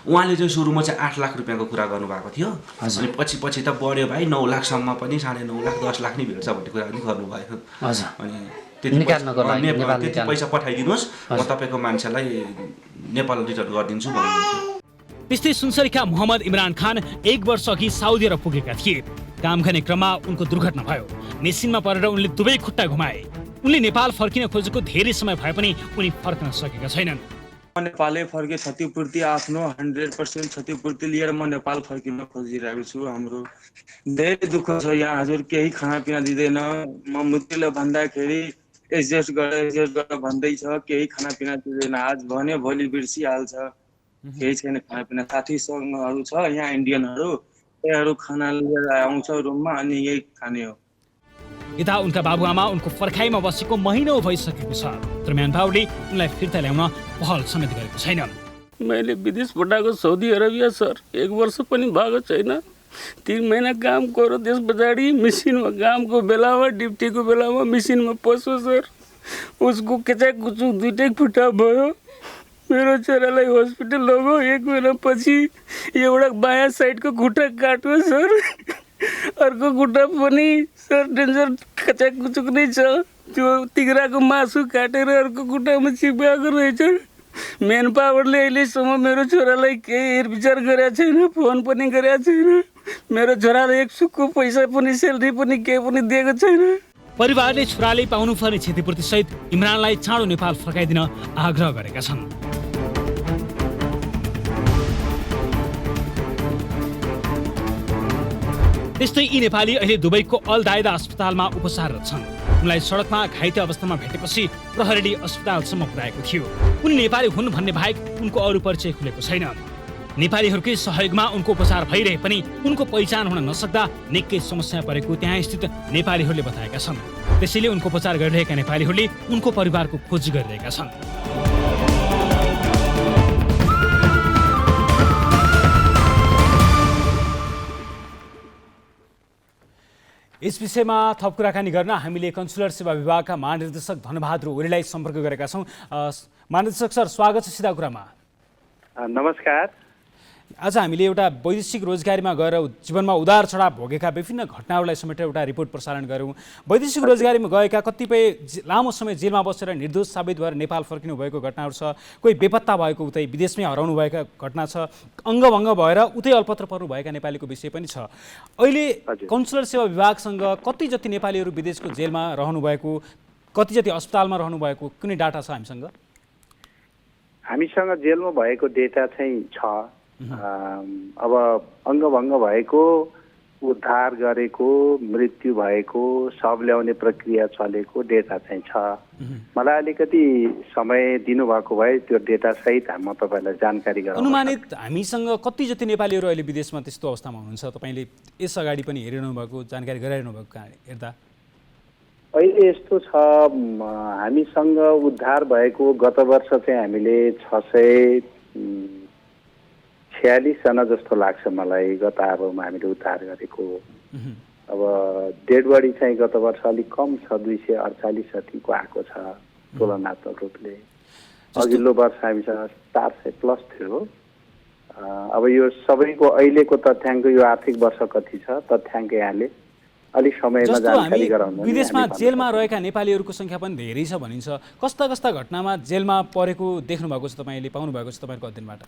उहाँले चाहिँ सुरुमा चाहिँ 8 लाख रुपियाँको कुरा गर्नुभएको थियो। अनि पछि त बढ्यो भाइ 9 लाखसम्म पनि 9.5 लाख 10 लाख नै भेट्छ भन्ने कुरा पनि गर्नुभयो। हजुर। अनि निकाल्नको लागि नेपाल त्यति पैसा पठाइदिनुहोस् म तपाईँको मान्छेलाई नेपाल रिटर्न गरिदिन्छु भन्नुहुन्थ्यो। त्यस्तै सुनसरीका मोहम्मद इमरान खान 1 वर्ष अघि साउदी अरब पुगेका थिए। काम गर्ने क्रममा उनको दुर्घटना भयो। मेसिनमा परेर उनले दुवै खुट्टा घुमाए। उनले नेपाल फर्किन खोजेको धेरै समय भए पनि उनी फर्कन सकेका छैनन्। म नेपालै फर्के क्षतिपूर्ति आफ्नो 100% क्षतिपूर्ति लिएर म नेपाल फर्किन खोजिरहेको छु। हाम्रो धेरै दुःख छ यहाँ हजुर, केही खानापिना दिँदैन। म मुक्तिले भन्दाखेरि एडजस्ट गरेर भन्दैछ, केही खानापिना दिँदैन। आज भने भोलि बिर्सिहाल्छ, केही छैन खानापिना। साथीसँगहरू छ यहाँ इन्डियनहरू, त्यहीहरू खाना लिएर आउँछ रुममा अनि यही खाने हो। यता उनका बाबुआमा उनको पर्खाइमा बसेको महिनौ भइसकेको छ, तर म्यानपावरले उनलाई फिर्ता ल्याउन पहल समेत गरेको छैन। मैले विदेश पठाएको सौदी अरबिया सर 1 वर्ष पनि भएको छैन। 3 महिना काम गऱ्यो, त्यस पछाडि मेसिनमा कामको बेलामा ड्युटीको बेलामा मेसिनमा पस्यो सर। उसको केचाक कुचुक 2टै खुट्टा भयो। मेरो छोरालाई हस्पिटल लग्यो, 1 महिनापछि एउटा बायाँ साइडको खुट्टा काट्यो सर। अर्को खुट्टा पनि सर डेन्जर कचाक कुचुक नै छ। त्यो तिग्राको मासु काटेर अर्को खुट्टामा चिप्याएको रहेछ। मेन पावरले अहिलेसम्म मेरो छोरालाई केही हेरविचार गरेको छैन, फोन पनि गरेको छैन। मेरो छोरालाई 1 सुक्को पैसा पनि सेलरी पनि केही पनि दिएको छैन। परिवारले छोराले पाउनुपर्ने क्षतिपूर्ति सहित इमरानलाई चाँडो नेपाल फर्काइदिन आग्रह गरेका छन्। त्यस्तै यी नेपाली अहिले दुबईको अल दायदा अस्पतालमा उपचाररत छन्। उनलाई सडकमा घाइते अवस्थामा भेटेपछि प्रहरीले अस्पतालसम्म पुर्याएको थियो। उनी नेपाली हुन् भन्ने बाहेक उनको अरू परिचय खुलेको छैन। नेपालीहरूकै सहयोगमा उनको उपचार भइरहे पनि उनको पहिचान हुन नसक्दा निकै समस्या परेको त्यहाँ स्थित नेपालीहरूले बताएका छन्। त्यसैले उनको उपचार गरिरहेका नेपालीहरूले उनको परिवारको खोजी गरिरहेका छन्। यस विषयमा थप कुराकानी गर्न हामीले कन्सुलर सेवा विभागका महानिर्देशक धनबहादुर ओलीलाई सम्पर्क गरेका छौँ। महानिर्देशक सर, स्वागत छ सिधा कुरामा। नमस्कार। आज हामीले एउटा वैदेशिक रोजगारीमा गएर जीवनमा उदार चढाव भोगेका विभिन्न घटनाहरूलाई समेटेर एउटा रिपोर्ट प्रसारण गऱ्यौँ। वैदेशिक रोजगारीमा गएका कतिपय लामो समय जेलमा बसेर निर्दोष साबित भएर नेपाल फर्किनु भएको घटनाहरू छ। कोही बेपत्ता भएको उतै विदेशमै हराउनु भएका घटना छ। अङ्गभङ्ग भएर उतै अल्पत्र पर्नुभएका नेपालीको विषय पनि छ। अहिले कन्सुलर सेवा विभागसँग कति जति नेपालीहरू विदेशको जेलमा रहनुभएको, कति जति अस्पतालमा रहनुभएको कुनै डाटा छ हामीसँग? हामीसँग जेलमा भएको डेटा चाहिँ छ। अब अङ्गभङ्ग भएको, उद्धार गरेको, मृत्यु भएको, शव ल्याउने प्रक्रिया चलेको डेटा चाहिँ छ। मलाई अलिकति समय दिनुभएको भए त्यो डेटा सहित म तपाईँलाई जानकारी गराउन। अनुमानित हामीसँग कति जति नेपालीहरू अहिले विदेशमा त्यस्तो अवस्थामा हुनुहुन्छ? तपाईँले यस अगाडि पनि हेरिरहनु भएको, जानकारी गराइरहनु भएको हेर्दा अहिले यस्तो छ, हामीसँग उद्धार भएको गत वर्ष चाहिँ हामीले 646 जना जस्तो लाग्छ मलाई गत आरोमा हामीले उद्धार गरेको। अब डेड बडी चाहिँ गत वर्ष अलिक कम छ, 248 जतिको आएको छ तुलनात्मक रूपले। अघिल्लो वर्ष हामीसँग 400 प्लस थियो। अब यो सबैको अहिलेको तथ्याङ्क यो आर्थिक वर्ष कति छ तथ्याङ्क यहाँले अलिक समयमा जानकारी गराउनु। विदेशमा जेलमा रहेका नेपालीहरूको सङ्ख्या पनि धेरै छ भनिन्छ। कस्ता कस्ता घटनामा जेलमा परेको देख्नु भएको छ, तपाईँले पाउनु भएको छ तपाईँको अध्ययनबाट?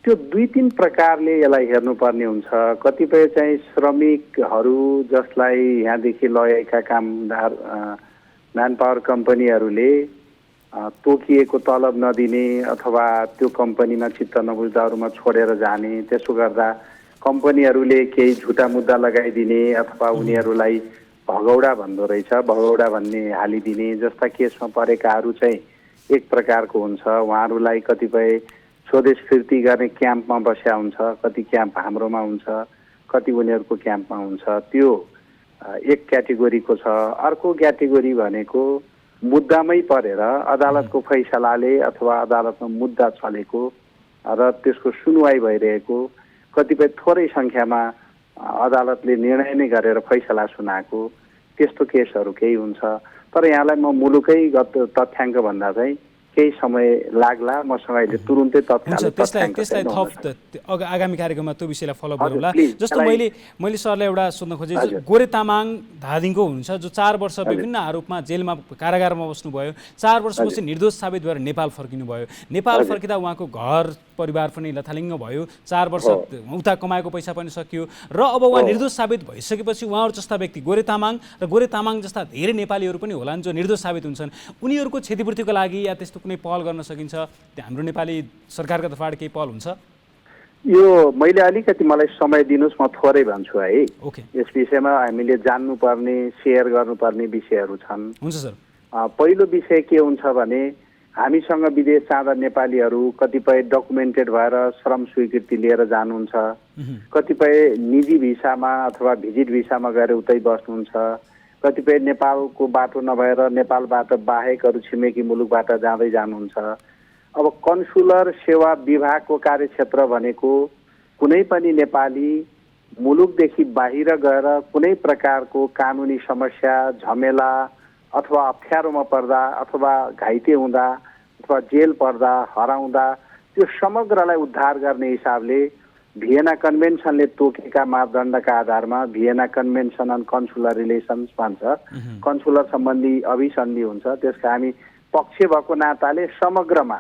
त्यो 2-3 प्रकारले यसलाई हेर्नुपर्ने हुन्छ। कतिपय चाहिँ श्रमिकहरू जसलाई यहाँदेखि लगेका कामदार म्यान पावर कम्पनीहरूले तोकिएको तलब नदिने अथवा त्यो कम्पनीमा चित्त नबुझ्दाहरूमा छोडेर जाने, त्यसो गर्दा कम्पनीहरूले केही झुटा मुद्दा लगाइदिने अथवा उनीहरूलाई भगौडा भन्दो रहेछ, भगौडा भन्ने हालिदिने जस्ता केसमा परेकाहरू चाहिँ एक प्रकारको हुन्छ। उहाँहरूलाई कतिपय स्वदेश फिर्ती गर्ने क्याम्पमा बस्या हुन्छ, कति क्याम्प हाम्रोमा हुन्छ, कति उनीहरूको क्याम्पमा हुन्छ। त्यो एक क्याटेगोरीको छ। अर्को क्याटेगोरी भनेको मुद्दामै परेर अदालतको फैसलाले अथवा अदालतमा मुद्दा चलेको र त्यसको सुनवाई भइरहेको, कतिपय थोरै सङ्ख्यामा अदालतले निर्णय नै गरेर फैसला सुनाएको त्यस्तो केसहरू केही हुन्छ। तर यहाँलाई म मुलुकै गत तथ्याङ्क भन्दा चाहिँ केही समय लाग्ला। मसँग अहिले तुरुन्तै हुन्छ, तत्काल त्यसलाई थप आगामी कार्यक्रममा त्यो विषयलाई फलोअप गरौँला। जस्तो मैले सरलाई एउटा सोध्न खोजेँ, गोरे तामाङ धादिङको हुनुहुन्छ जो 4 वर्ष विभिन्न आरोपमा जेलमा कारागारमा बस्नुभयो, 4 वर्षपछि निर्दोष साबित भएर नेपाल फर्किनुभयो। नेपाल फर्किँदा उहाँको घर परिवार पनि लथालिङ्ग भयो, 4 वर्ष उता कमाएको पैसा पनि सकियो र अब उहाँ निर्दोष साबित भइसकेपछि उहाँहरू जस्ता व्यक्ति गोरे तामाङ र गोरे तामाङ जस्ता धेरै नेपालीहरू पनि होलान् जो निर्दोष साबित हुन्छन्, उनीहरूको क्षतिपूर्तिको लागि या त्यस्तो कुनै पहल गर्न सकिन्छ? हाम्रो नेपाली सरकारको तर्फबाट केही पहल हुन्छ? यो मैले अलिकति मलाई समय दिनुहोस्, म थोरै भन्छु है। ओके, यस विषयमा हामीले जान्नुपर्ने सेयर गर्नुपर्ने विषयहरू छन्। हुन्छ सर। पहिलो विषय के हुन्छ भने हामीसँग विदेश जाँदा नेपालीहरू कतिपय डकुमेन्टेड भएर श्रम स्वीकृति लिएर जानुहुन्छ, कतिपय निजी भिसामा अथवा भिजिट भिसामा गएर उतै बस्नुहुन्छ, कतिपय नेपालको बाटो नभएर नेपालबाट बाहेक अरू छिमेकी मुलुकबाट जाँदै जानुहुन्छ। अब कन्सुलर सेवा विभागको कार्यक्षेत्र भनेको कुनै पनि नेपाली मुलुकदेखि बाहिर गएर कुनै प्रकारको कानुनी समस्या झमेला अथवा अप्ठ्यारोमा पर्दा अथवा घाइते हुँदा अथवा जेल पर्दा हराउँदा त्यो समग्रलाई उद्धार गर्ने हिसाबले भियना कन्भेन्सनले तोकेका मापदण्डका आधारमा Vienna convention on consular relations भन्छ, कन्सुलर सम्बन्धी अभिसन्धि हुन्छ। त्यसका हामी पक्ष भएको नाताले समग्रमा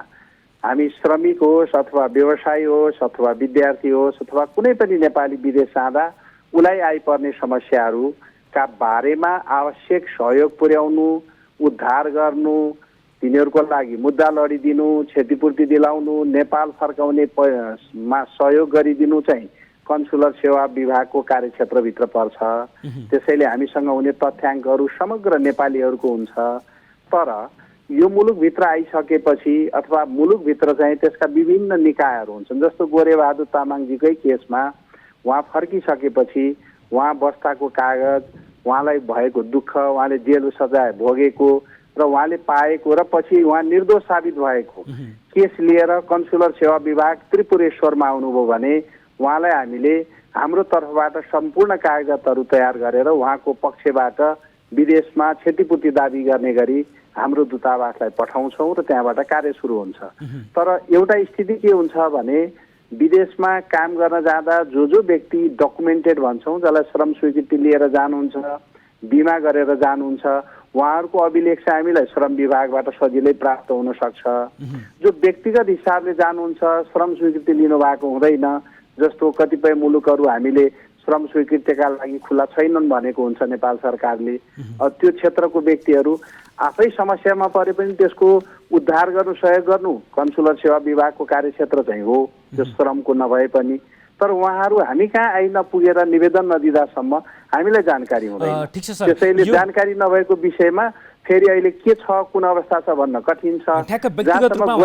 हामी श्रमिक होस् अथवा व्यवसायी होस् अथवा विद्यार्थी होस् अथवा कुनै पनि नेपाली विदेश जाँदा उसलाई आइपर्ने समस्याहरूका बारेमा आवश्यक सहयोग पुर्याउनु, उद्धार गर्नु, तिनीहरूको लागि मुद्दा लडिदिनु, क्षतिपूर्ति दिलाउनु, नेपाल फर्काउने मा सहयोग गरिदिनु चाहिँ कन्सुलर सेवा विभागको कार्यक्षेत्रभित्र पर्छ। त्यसैले हामीसँग हुने तथ्याङ्कहरू समग्र नेपालीहरूको हुन्छ। तर यो मुलुकभित्र आइसकेपछि अथवा मुलुकभित्र चाहिँ त्यसका विभिन्न निकायहरू हुन्छन्। जस्तो गोरेबहादुर तामाङजीकै केसमा उहाँ फर्किसकेपछि उहाँ बस्दाको कागज, उहाँलाई भएको दुःख, उहाँले जेल सजाय भोगेको र उहाँले पाएको र पछि उहाँ निर्दोष साबित भएको केस लिएर कन्सुलर सेवा विभाग त्रिपुरेश्वरमा आउनुभयो भने उहाँलाई हामीले हाम्रो तर्फबाट सम्पूर्ण कागजातहरू तयार गरेर उहाँको पक्षबाट विदेशमा क्षतिपूर्ति दाबी गर्ने गरी हाम्रो दूतावासलाई पठाउँछौँ र त्यहाँबाट कार्य सुरु हुन्छ। तर एउटा स्थिति के हुन्छ भने विदेशमा काम गर्न जाँदा जो व्यक्ति डकुमेन्टेड भन्छौँ, जसलाई श्रम स्वीकृति लिएर जानुहुन्छ, बिमा गरेर जानुहुन्छ, उहाँहरूको अभिलेख चाहिँ हामीलाई श्रम विभागबाट सजिलै प्राप्त हुन सक्छ। जो व्यक्तिगत हिसाबले जानुहुन्छ, श्रम स्वीकृति लिनुभएको हुँदैन, जस्तो कतिपय मुलुकहरू हामीले श्रम स्वीकृतिका लागि खुला छैनन् भनेको हुन्छ नेपाल सरकारले, त्यो क्षेत्रको व्यक्तिहरू आफै समस्यामा परे पनि त्यसको उद्धार गर्नु, सहयोग गर्नु कन्सुलर सेवा विभागको कार्यक्षेत्र चाहिँ हो, त्यो श्रमको नभए पनि। तर उहाँहरू हामी कहाँ आइ नपुगेर निवेदन नदिँदासम्म हामीलाई जानकारी हुँदैन। त्यसैले जानकारी नभएको विषयमा फेरि अहिले के छ, कुन अवस्था छ भन्न कठिन छ। जहाँसम्म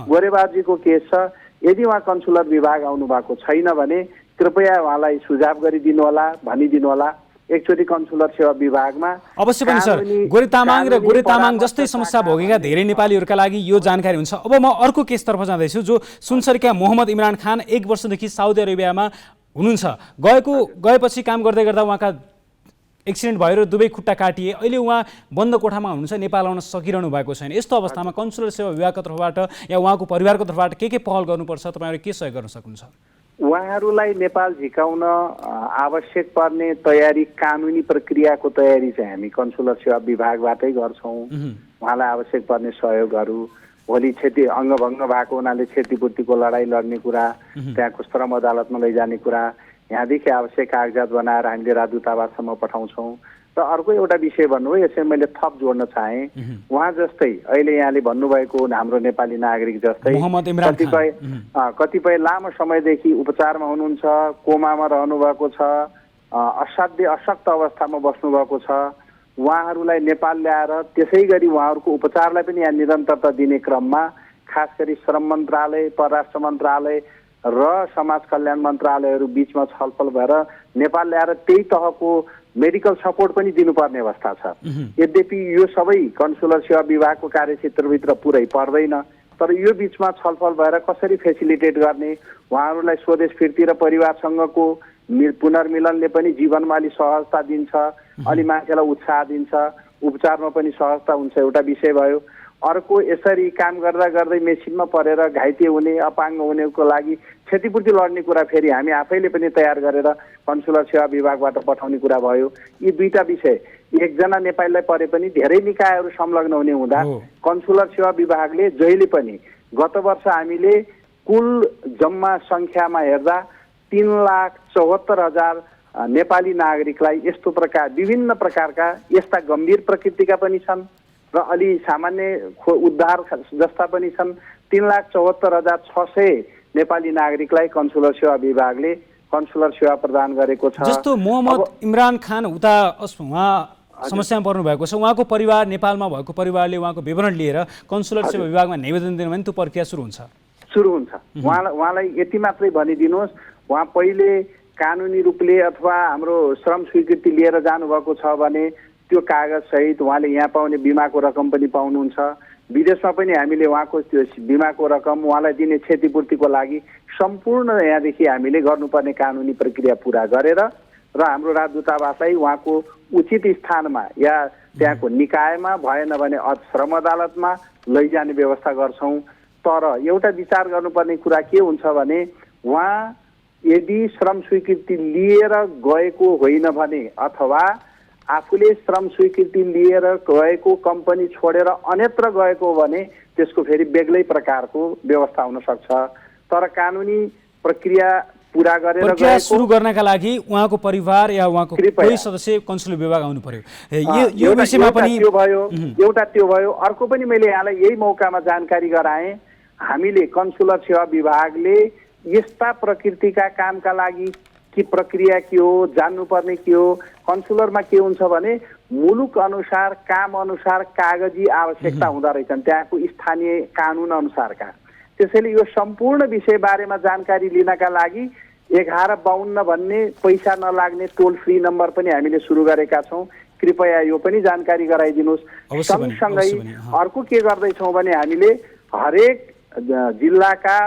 गोरेबहादुरजीको केस छ, यदि उहाँ कन्सुलर विभाग आउनु भएको छैन भने कृपया उहाँलाई सुझाव गरिदिनु होला, भनिदिनु होला। एकचोटि कन्सुलर सेवा विभागमा अवश्य पनि सर, गोरे तामाङ र गोरे तामाङ जस्तै समस्या भोगेका धेरै नेपालीहरूका लागि यो जानकारी हुन्छ। अब म अर्को केसतर्फ जाँदैछु, जो सुनसरीका मोहम्मद इमरान खान 1 वर्षदेखि साउदी अरेबियामा हुनुहुन्छ। गएपछि काम गर्दै गर्दा उहाँका एक्सिडेन्ट भयो र दुवै खुट्टा काटिए। अहिले उहाँ बन्द कोठामा हुनुहुन्छ, नेपाल आउन सकिरहनु भएको छैन। यस्तो अवस्थामा कन्सुलर सेवा विभागको तर्फबाट या उहाँको परिवारको तर्फबाट के पहल गर्नुपर्छ, तपाईँहरू के सहयोग गर्न सक्नुहुन्छ? उहाँहरूलाई नेपाल झिकाउन आवश्यक पर्ने तयारी, कानुनी प्रक्रियाको तयारी चाहिँ हामी कन्सुलर सेवा विभागबाटै गर्छौँ। उहाँलाई आवश्यक पर्ने सहयोगहरू, भोलि अङ्गभङ्ग भएको हुनाले क्षतिपूर्तिको लडाइँ लड्ने कुरा, त्यहाँको श्रम अदालतमा लैजाने कुरा, यहाँदेखि आवश्यक कागजात बनाएर हामीले राजदूतावाससम्म पठाउँछौँ। र अर्को एउटा विषय भन्नुभयो, यसै मैले थप जोड्न चाहेँ। उहाँ जस्तै अहिले यहाँले भन्नुभएको हाम्रो नेपाली नागरिक जस्तै कतिपय लामो समयदेखि उपचारमा हुनुहुन्छ, कोमामा रहनुभएको छ, असाध्य अशक्त अवस्थामा बस्नुभएको छ, उहाँहरूलाई नेपाल ल्याएर त्यसै गरी उहाँहरूको उपचारलाई पनि यहाँ निरन्तरता दिने क्रममा खास गरी श्रम मन्त्रालय, परराष्ट्र मन्त्रालय र समाज कल्याण मन्त्रालयहरू बिचमा छलफल भएर नेपाल ल्याएर त्यही तहको मेडिकल सपोर्ट पनि दिनुपर्ने अवस्था छ। यद्यपि यो सबै कन्सुलर सेवा विभागको कार्यक्षेत्रभित्र पुरै पर्दैन, तर यो बिचमा छलफल भएर कसरी फेसिलिटेट गर्ने, उहाँहरूलाई स्वदेश फिर्ती र परिवारसँगको पुनर्मिलनले पनि जीवनमा अलि सहजता दिन्छ, अलि मान्छेलाई उत्साह दिन्छ, उपचारमा पनि सहजता हुन्छ, एउटा विषय भयो। अर्को यसरी काम गर्दा गर्दै मेसिनमा परेर घाइते हुने अपाङ्ग हुनेको लागि क्षतिपूर्ति लड्ने कुरा फेरि हामी आफैले पनि तयार गरेर कन्सुलर सेवा विभागबाट पठाउने कुरा भयो। यी दुईटा विषय एकजना नेपालीलाई परे पनि धेरै निकायहरू संलग्न हुने हुँदा कन्सुलर सेवा विभागले जहिले पनि गत वर्ष हामीले कुल जम्मा सङ्ख्यामा हेर्दा 3,74,000 नेपाली नागरिकलाई यस्तो प्रकार विभिन्न प्रकारका यस्ता गम्भीर प्रकृतिका पनि छन् र अलि सामान्य उद्धार जस्ता पनि छन्। 3,74,600 नेपाली नागरिकलाई कन्सुलर सेवा विभागले कन्सुलर सेवा प्रदान गरेको छ। जस्तो मोहम्मद इमरान खान उता उहाँ समस्यामा पर्नु भएको छ, उहाँको परिवार नेपालमा भएको परिवारले उहाँको विवरण लिएर कन्सुलर सेवा विभागमा निवेदन दिनु भने त्यो प्रक्रिया सुरु हुन्छ। उहाँलाई यति मात्रै भनिदिनुहोस्, उहाँ पहिले कानुनी रूपले अथवा हाम्रो श्रम स्वीकृति लिएर जानुभएको छ भने त्यो कागज सहित उहाँले यहाँ पाउने बिमाको रकम पनि पाउनुहुन्छ। विदेशमा पनि हामीले उहाँको त्यो बिमाको रकम उहाँलाई दिने क्षतिपूर्तिको लागि सम्पूर्ण यहाँदेखि हामीले गर्नुपर्ने कानुनी प्रक्रिया पुरा गरेर र हाम्रो राजदूतावासलाई उहाँको उचित स्थानमा या त्यहाँको निकायमा भएन भने श्रम अदालतमा लैजाने व्यवस्था गर्छौँ। तर एउटा विचार गर्नुपर्ने कुरा के हुन्छ भने उहाँ यदि श्रम स्वीकृति लिएर गएको होइन भने अथवा आफूले श्रम स्वीकृति लिएर गएको कम्पनी छोडेर अन्यत्र गएको भने त्यसको फेरि बेग्लै प्रकारको व्यवस्था हुन सक्छ। तर कानुनी प्रक्रिया पुरा गरेर सुरु गर्नका लागि उहाँको परिवार या उहाँको कोही सदस्य कन्सुलर विभाग आउनु पर्यो। यो विषयमा पनि एउटा त्यो भयो। अर्को पनि मैले यहाँलाई यही मौकामा जानकारी गराएँ, हामीले कन्सुलर सेवा विभागले यस्ता प्रकृतिका कामका लागि के प्रक्रिया के हो, जान्नुपर्ने के हो, कन्सुलरमा के हुन्छ भने मुलुक अनुसार काम अनुसार कागजी आवश्यकता हुँदो रहेछन् त्यहाँको स्थानीय कानुन अनुसारका। त्यसैले यो सम्पूर्ण विषय बारेमा जानकारी लिनका लागि 1152 भन्ने पैसा नलाग्ने टोल फ्री नम्बर पनि हामीले सुरु गरेका छौँ। कृपया यो पनि जानकारी गराइदिनुहोस्। सँगसँगै अर्को के गर्दैछौँ भने हामीले हरेक जिल्लाका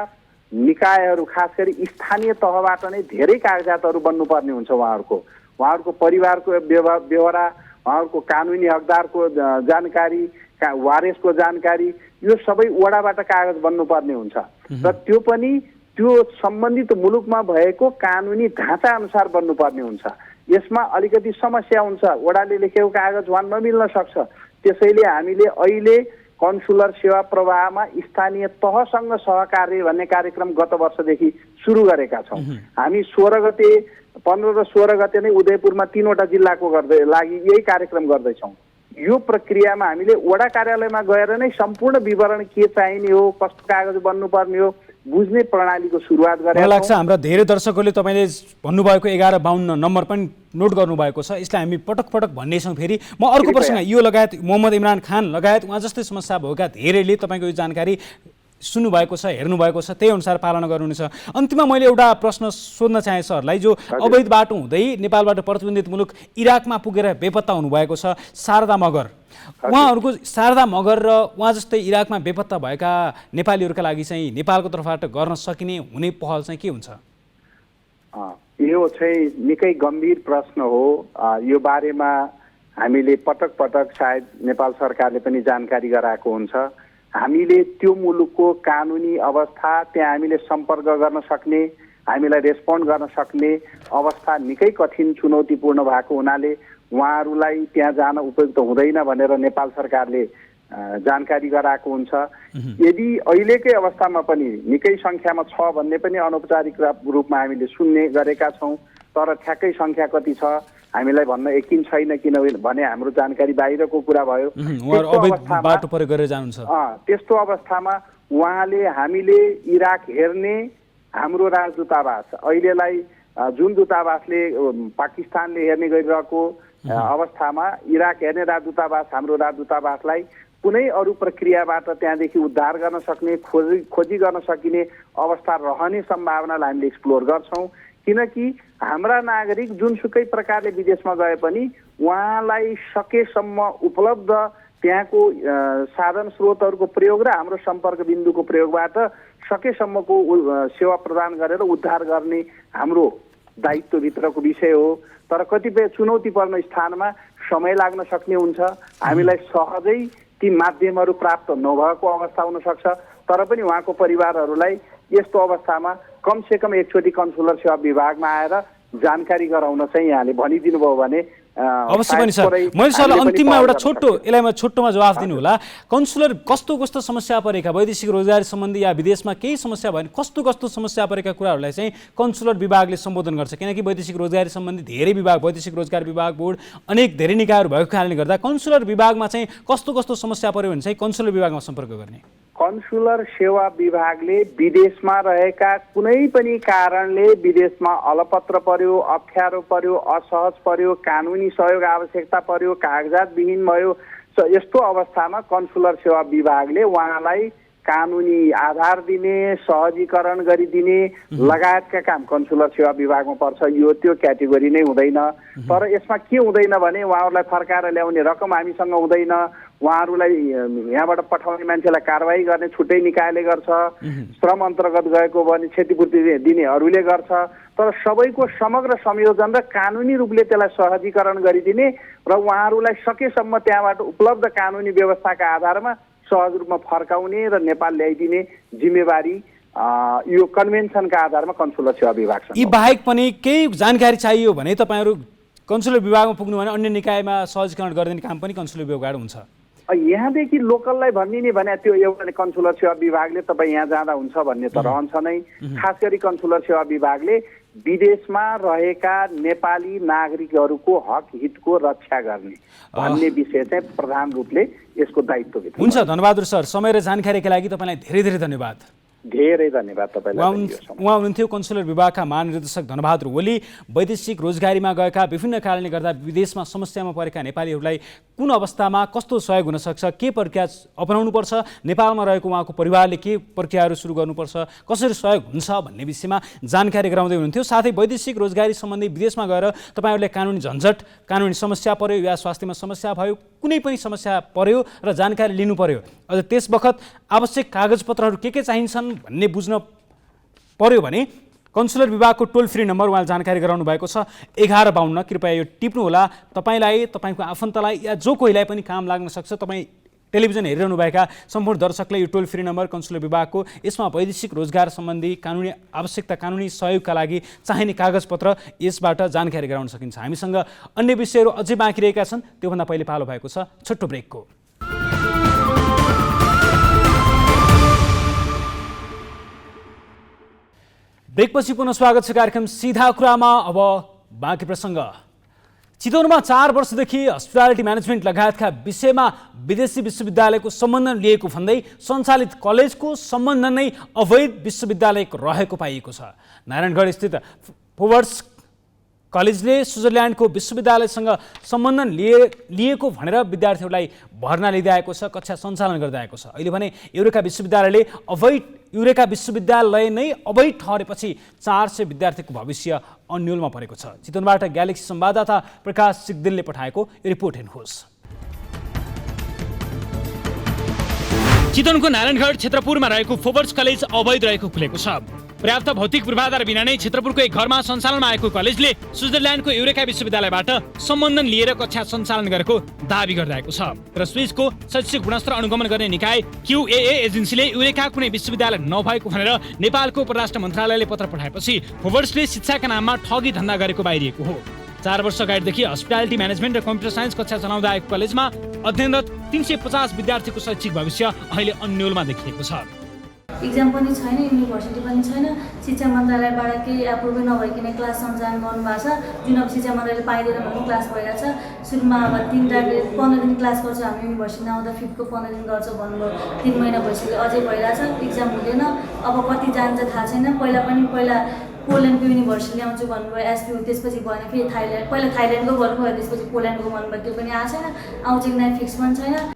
निकायहरू खास गरी स्थानीय तहबाट नै धेरै कागजातहरू बन्नुपर्ने हुन्छ। उहाँहरूको परिवारको ब्यहोरा, उहाँहरूको कानुनी हकदारको जानकारी, वारेसको जानकारी, यो सबै वडाबाट कागज बन्नुपर्ने हुन्छ र त्यो पनि त्यो सम्बन्धित मुलुकमा भएको कानुनी ढाँचा अनुसार बन्नुपर्ने हुन्छ। यसमा अलिकति समस्या हुन्छ, वडाले लेखेको कागज उहाँ नमिल्न सक्छ। त्यसैले हामीले अहिले कन्सुलर सेवा प्रवाहमा स्थानीय तहसँग सहकार्य भन्ने कार्यक्रम गत वर्षदेखि सुरु गरेका छौँ। हामी 15 र 16 गते नै उदयपुरमा 3वटा जिल्लाको लागि यही कार्यक्रम गर्दैछौँ। यो प्रक्रियामा हामीले वडा कार्यालयमा गएर नै सम्पूर्ण विवरण के चाहिने हो, कस्तो कागज बन्नुपर्ने हो बुझ्ने प्रणालीको सुरुवात गरेका छौँ। मलाई लाग्छ हाम्रा धेरै दर्शकहरूले तपाईँले भन्नुभएको 1152 नम्बर पनि नोट गर्नुभएको छ। यसलाई हामी पटक पटक भन्नेछौँ। फेरि म अर्को प्रश्न, यो लगायत मोहम्मद इमरान खान लगायत उहाँ जस्तै समस्या भएका धेरैले तपाईँको यो जानकारी सुन्नुभएको छ, हेर्नुभएको छ, त्यही अनुसार पालना गर्नुहुनेछ। अन्तिममा मैले एउटा प्रश्न सोध्न चाहेँ सरलाई, जो अवैध बाटो हुँदै नेपालबाट प्रतिबन्धित मुलुक इराकमा पुगेर बेपत्ता हुनुभएको छ शारदा मगर, उहाँहरूको शारदा मगर र उहाँ जस्तै इराकमा बेपत्ता भएका नेपालीहरूका लागि चाहिँ नेपालको तर्फबाट गर्न सकिने हुने पहल चाहिँ के हुन्छ? यो चाहिँ निकै गम्भीर प्रश्न हो। यो बारेमा हामीले पटक पटक सायद नेपाल सरकारले पनि जानकारी गराएको हुन्छ। हामीले त्यो मुलुकको कानुनी अवस्था, त्यहाँ हामीले सम्पर्क गर्न सक्ने, हामीलाई रेस्पोन्ड गर्न सक्ने अवस्था निकै कठिन चुनौतीपूर्ण भएको हुनाले उहाँहरूलाई त्यहाँ जान उपयुक्त हुँदैन भनेर नेपाल सरकारले जानकारी गराएको हुन्छ। यदि अहिलेकै अवस्थामा पनि निकै सङ्ख्यामा छ भन्ने पनि अनौपचारिक रूपमा हामीले सुन्ने गरेका छौँ। तर ठ्याक्कै सङ्ख्या कति छ हामीलाई भन्न यकिन छैन, किनभने हाम्रो जानकारी बाहिरको कुरा भयो। त्यस्तो अवस्थामा उहाँले हामीले इराक हेर्ने हाम्रो राजदूतावास, अहिलेलाई जुन दूतावासले पाकिस्तानले हेर्ने गरिरहेको अवस्थामा इराक हेर्ने राजदूतावास, हाम्रो राजदूतावासलाई कुनै अरू प्रक्रियाबाट त्यहाँदेखि उद्धार गर्न सक्ने, खोजी गर्न सकिने अवस्था रहने सम्भावनालाई हामीले एक्सप्लोर गर्छौँ। किनकि हाम्रा नागरिक जुनसुकै प्रकारले विदेशमा गए पनि उहाँलाई सकेसम्म उपलब्ध त्यहाँको साधन स्रोतहरूको प्रयोग र हाम्रो सम्पर्क बिन्दुको प्रयोगबाट सकेसम्मको सेवा प्रदान गरेर उद्धार गर्ने हाम्रो दायित्वभित्रको विषय हो। तर कतिपय चुनौतीपूर्ण स्थानमा समय लाग्न सक्ने हुन्छ। हामीलाई सहजै ती माध्यमहरू प्राप्त नभएको अवस्था हुनसक्छ। तर पनि उहाँको परिवारहरूलाई यस्तो अवस्थामा कमसेकम एकचोटि कन्सुलर सेवा विभागमा आएर जानकारी गराउन चाहिँ यहाँले भनिदिनु भयो भने अवश्य पनि सर। मैले सरलाई अन्तिममा एउटा छोटोमा जवाफ दिनु होला। कन्सुलर कस्तो समस्या परेका वैदेशिक रोजगारी सम्बन्धी या विदेशमा केही समस्या भयो भने कस्तो समस्या परेका कुराहरूलाई चाहिँ कन्सुलर विभागले सम्बोधन गर्छ? किनकि वैदेशिक रोजगारी सम्बन्धी धेरै विभाग, वैदेशिक रोजगार विभाग, बोर्ड, अनेक धेरै निकायहरू भएको कारणले गर्दा कन्सुलर विभागमा चाहिँ कस्तो समस्या पर्यो भने चाहिँ कन्सुलर विभागमा सम्पर्क गर्ने? कन्सुलर सेवा विभागले विदेशमा रहेका कुनै पनि कारणले विदेशमा अलपत्र पर्यो, अप्ठ्यारो पर्यो, असहज पर्यो, कानुनी सहयोग आवश्यकता पर्यो, कागजातविहीन भयो, यस्तो अवस्थामा कन्सुलर सेवा विभागले उहाँलाई कानुनी आधार दिने, सहजीकरण गरिदिने लगायतका काम कन्सुलर सेवा विभागमा पर्छ। यो त्यो क्याटेगोरी नै हुँदैन। तर यसमा के हुँदैन भने उहाँहरूलाई फर्काएर ल्याउने रकम हामीसँग हुँदैन, उहाँहरूलाई यहाँबाट पठाउने मान्छेलाई कारवाही गर्ने छुट्टै निकायले गर्छ, श्रम अन्तर्गत गएको भने क्षतिपूर्ति दिनेहरूले गर्छ। तर सबैको समग्र संयोजन र कानुनी रूपले त्यसलाई सहजीकरण गरिदिने र उहाँहरूलाई सकेसम्म त्यहाँबाट उपलब्ध कानुनी व्यवस्थाका आधारमा सहज रूपमा फर्काउने र नेपाल ल्याइदिने जिम्मेवारी यो कन्भेन्सनका आधारमा कन्सुलर सेवा विभाग। यी बाहेक पनि केही जानकारी चाहियो भने तपाईँहरू कन्सुलर विभागमा पुग्नु भने अन्य निकायमा सहजीकरण गरिदिने काम पनि कन्सुलर विभागबाट हुन्छ। यहाँदेखि लोकललाई भनिदिने भने त्यो एउटा कन्सुलर सेवा विभागले तपाईँ यहाँ जाँदा हुन्छ भन्ने त रहन्छ नै। खास गरी कन्सुलर सेवा विभागले विदेशमा रहेका नेपाली नागरिकहरूको हक हितको रक्षा गर्ने भन्ने विषय चाहिँ प्रधान रूपले यसको दायित्वभित्र हुन्छ। धन्यवाद सर, समय र जानकारीका लागि तपाईँलाई धेरै धन्यवाद। धेरै धन्यवाद तपाईँलाई। उहाँ हुनुहुन्थ्यो कन्सुलर विभागका महानिर्देशक धनबहादुर ओली। वैदेशिक रोजगारीमा गएका विभिन्न कारणले गर्दा विदेशमा समस्यामा परेका नेपालीहरूलाई कुन अवस्थामा कस्तो सहयोग हुन सक्छ, के प्रक्रिया अपनाउनुपर्छ, नेपालमा रहेको उहाँको परिवारले के प्रक्रियाहरू सुरु गर्नुपर्छ, कसरी सहयोग हुन्छ भन्ने विषयमा जानकारी गराउँदै हुनुहुन्थ्यो। साथै वैदेशिक रोजगारी सम्बन्धी विदेशमा गएर तपाईँहरूले कानुनी झन्झट, कानुनी समस्या पर्यो या स्वास्थ्यमा समस्या भयो, कुनै पनि समस्या पर्यो र जानकारी लिनु पर्यो, अझ त्यस बखत आवश्यक कागजपत्रहरू के चाहिन्छन् भन्ने बुझ्न पर्यो भने कन्सुलर विभागको टोल फ्री नम्बर उहाँले जानकारी गराउनु भएको छ 1152। कृपया यो टिप्नु होला। तपाईँलाई, तपाईँको आफन्तलाई या जो कोहीलाई पनि काम लाग्न सक्छ। तपाईँ टेलिभिजन हेरिरहनुभएका सम्पूर्ण दर्शकले यो टोल फ्री नम्बर कन्सुलर विभागको, यसमा वैदेशिक रोजगार सम्बन्धी कानुनी आवश्यकता, कानुनी सहयोगका लागि चाहिने कागजपत्र यसबाट जानकारी गराउन सकिन्छ। हामीसँग अन्य विषयहरू अझै बाँकी रहेका छन्, त्योभन्दा पहिले पालो भएको छ छोटो ब्रेकको। ब्रेकपछि पुनः स्वागत छ कार्यक्रम सीधा कुरामा। अब बाँकी प्रसङ्ग। चितवनमा 4 वर्षदेखि हस्पिटालिटी म्यानेजमेन्ट लगायतका विषयमा विदेशी विश्वविद्यालयको सम्बन्धन लिएको भन्दै सञ्चालित कलेजको सम्बन्धन नै अवैध विश्वविद्यालय रहेको पाइएको छ। नारायणगढ स्थित फोवर्ड्स कलेजले स्विजरल्यान्डको विश्वविद्यालयसँग सम्बन्धन लिएको भनेर विद्यार्थीहरूलाई भर्ना लिँदै आएको छ, कक्षा सञ्चालन गर्दै आएको छ। अहिले भने युरेका विश्वविद्यालय नै अवैध ठहरेपछि 400 विद्यार्थीको भविष्य अन्यलमा परेको छ। चितवनबाट ग्यालेक्सी संवाददाता प्रकाश सिगदेलले पठाएको यो रिपोर्ट हेर्नुहोस्। चितवनको नारायणगढ क्षेत्रपुरमा रहेको फोवर्ड्स कलेज अवैध रहेको खुलेको छ। पर्याप्त भौतिक पूर्वाधार बिना नै क्षेत्रपुरको एक घरमा सञ्चालनमा आएको कलेजले स्विजरल्यान्डको युरेका विश्वविद्यालयबाट सम्बन्धन लिएर कक्षा सञ्चालन गरेको दावी गर्दै आएको छ। र स्विजको शैक्षिक गुणस्तर अनुगमन गर्ने निकाय QAA एजेन्सीले युरेका कुनै विश्वविद्यालय नभएको भनेर नेपालको परराष्ट्र मन्त्रालयले पत्र पठाएपछि फोवर्ड्सले शिक्षाका नाममा ठगी धन्दा गरेको बाहिरिएको हो। 4 वर्ष अगाडिदेखि हस्पिटालिटी म्यानेजमेन्ट र कम्प्युटर साइन्स कक्षा चलाउँदै आएको कलेजमा अध्ययनरत 350 विद्यार्थीको शैक्षिक भविष्य अहिले अन्यलमा देखिएको छ। इक्जाम पनि छैन, युनिभर्सिटी पनि छैन, शिक्षा मन्त्रालयबाट केही एप्रुभै नभइकन क्लास सञ्चालन गर्नुभएको छ। जुन अब शिक्षा मन्त्रालयले पाइदिएर भन्ने क्लास भइरहेको छ। सुरुमा अब 15 दिन क्लास गर्छ, हामी युनिभर्सिटी आउँदा 5th को 15 दिन गर्छ भन्नुभयो। 3 महिना भइसक्यो, अझै भइरहेछ। इक्जाम हुँदैन। अब कति जान्छ थाहा छैन। पहिला पोल्यान्डको युनिभर्सिटी ल्याउँछु भन्नुभयो, SPU, त्यसपछि भएन, फेरि थाइल्यान्ड, पहिला थाइल्यान्डको गर्नुभयो, त्यसपछि पोल्यान्डको भन्नुभयो, त्यो पनि आएको छैन। आउँछ कि नै फिक्स पनि छैन।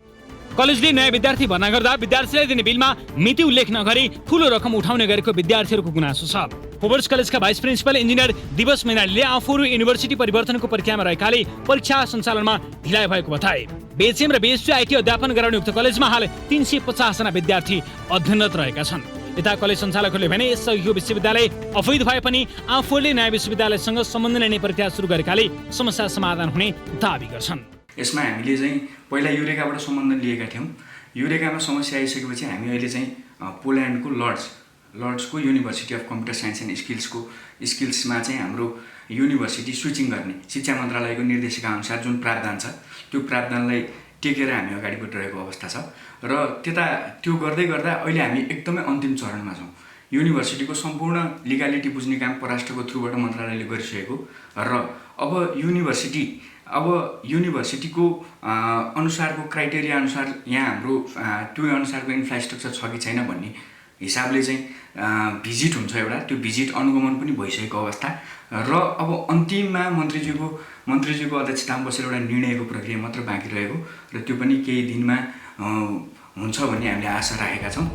कलेजले नयाँ विद्यार्थी भर्ना गर्दा विद्यार्थीलाई दिने बिलमा मिति उल्लेख नगरी ठूलो रकम उठाउने गरेको विद्यार्थीहरूको गुनासो छ। फोवर्ड्स कलेजका भाइस प्रिन्सिपल इन्जिनियर दिवस मैनालीले आफूहरू युनिभर्सिटी परिवर्तनको प्रक्रियामा रहेकाले परीक्षा सञ्चालनमा ढिलाइ भएको बताए। BHM र BSc IT अध्यापन गराउने उक्त कलेजमा हाल 350 जना विद्यार्थी अध्ययनरत रहेका छन्। यता कलेज सञ्चालकहरूले भने यो विश्वविद्यालय अवैध भए पनि आफूहरूले नयाँ विश्वविद्यालयसँग सम्बन्ध लिने प्रक्रिया सुरु गरेकाले समस्या समाधान हुने दावी गर्छन्। यसमा हामीले चाहिँ पहिला युरेकाबाट सम्बन्ध लिएका थियौँ। युरेकामा समस्या आइसकेपछि हामी अहिले चाहिँ पोल्यान्डको लर्ड्सको university of computer science and स्किल्समा चाहिँ हाम्रो युनिभर्सिटी स्विचिङ गर्ने शिक्षा मन्त्रालयको निर्देशिका अनुसार जुन प्रावधान छ त्यो प्रावधानलाई टेकेर हामी अगाडि बढिरहेको अवस्था छ र त्यो गर्दै गर्दा अहिले हामी एकदमै अन्तिम चरणमा छौँ। युनिभर्सिटीको सम्पूर्ण लिगालिटी बुझ्ने काम परराष्ट्रको थ्रुबाट मन्त्रालयले गरिसकेको र अब युनिभर्सिटीको अनुसारको क्राइटेरिया अनुसार यहाँ हाम्रो त्यो अनुसारको इन्फ्रास्ट्रक्चर छ कि छैन भन्ने हिसाबले चाहिँ भिजिट हुन्छ एउटा, त्यो भिजिट अनुगमन पनि भइसकेको अवस्था र अब अन्तिममा मन्त्रीजीको अध्यक्षतामा बसेर एउटा निर्णयको प्रक्रिया मात्र बाँकी रहेको र त्यो पनि केही दिनमा हुन्छ भन्ने हामीले आशा राखेका छौँ।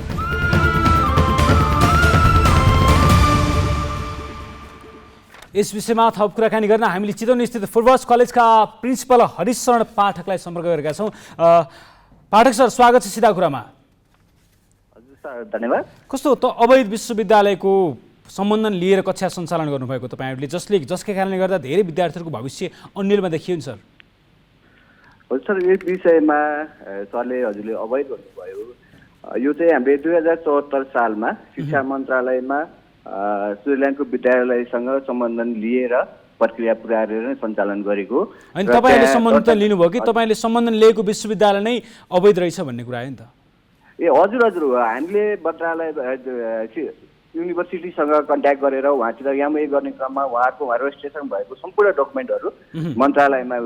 यस विषयमा थप कुराकानी गर्न हामीले चितवन स्थित फुर्बस कलेजका प्रिन्सिपल हरिश शरण पाठकलाई सम्पर्क गरेका छौँ। पाठक सर, स्वागत छ सिधा कुरामा। हजुर सर, धन्यवाद। कस्तो त अवैध विश्वविद्यालयको सम्बन्धन लिएर कक्षा सञ्चालन गर्नुभएको तपाईँहरूले, जसका कारणले गर्दा धेरै विद्यार्थीहरूको भविष्य अन्यलमा देखियो नि सर? हजुर सर, यो विषयमा सरले हजुरले अवैध भन्नुभयो। यो चाहिँ हामीले 2074 सालमा शिक्षा मन्त्रालयमा स्विजरल्यान्डको विद्यालयसँग सम्बन्धन लिएर प्रक्रिया पुर्याएर नै सञ्चालन गरेको। अनि तपाईँले सम्बन्धन लिनुभयो कि तपाईँले सम्बन्धन लिएको विश्वविद्यालय नै अवैध रहेछ भन्ने कुरा आयो नि त? ए हजुर, हामीले मन्त्रालय युनिभर्सिटीसँग कन्ट्याक्ट गरेर उहाँसित एमओयू गर्ने क्रममा उहाँको रजिस्ट्रेसन भएको सम्पूर्ण डकुमेन्टहरू मन्त्रालयमा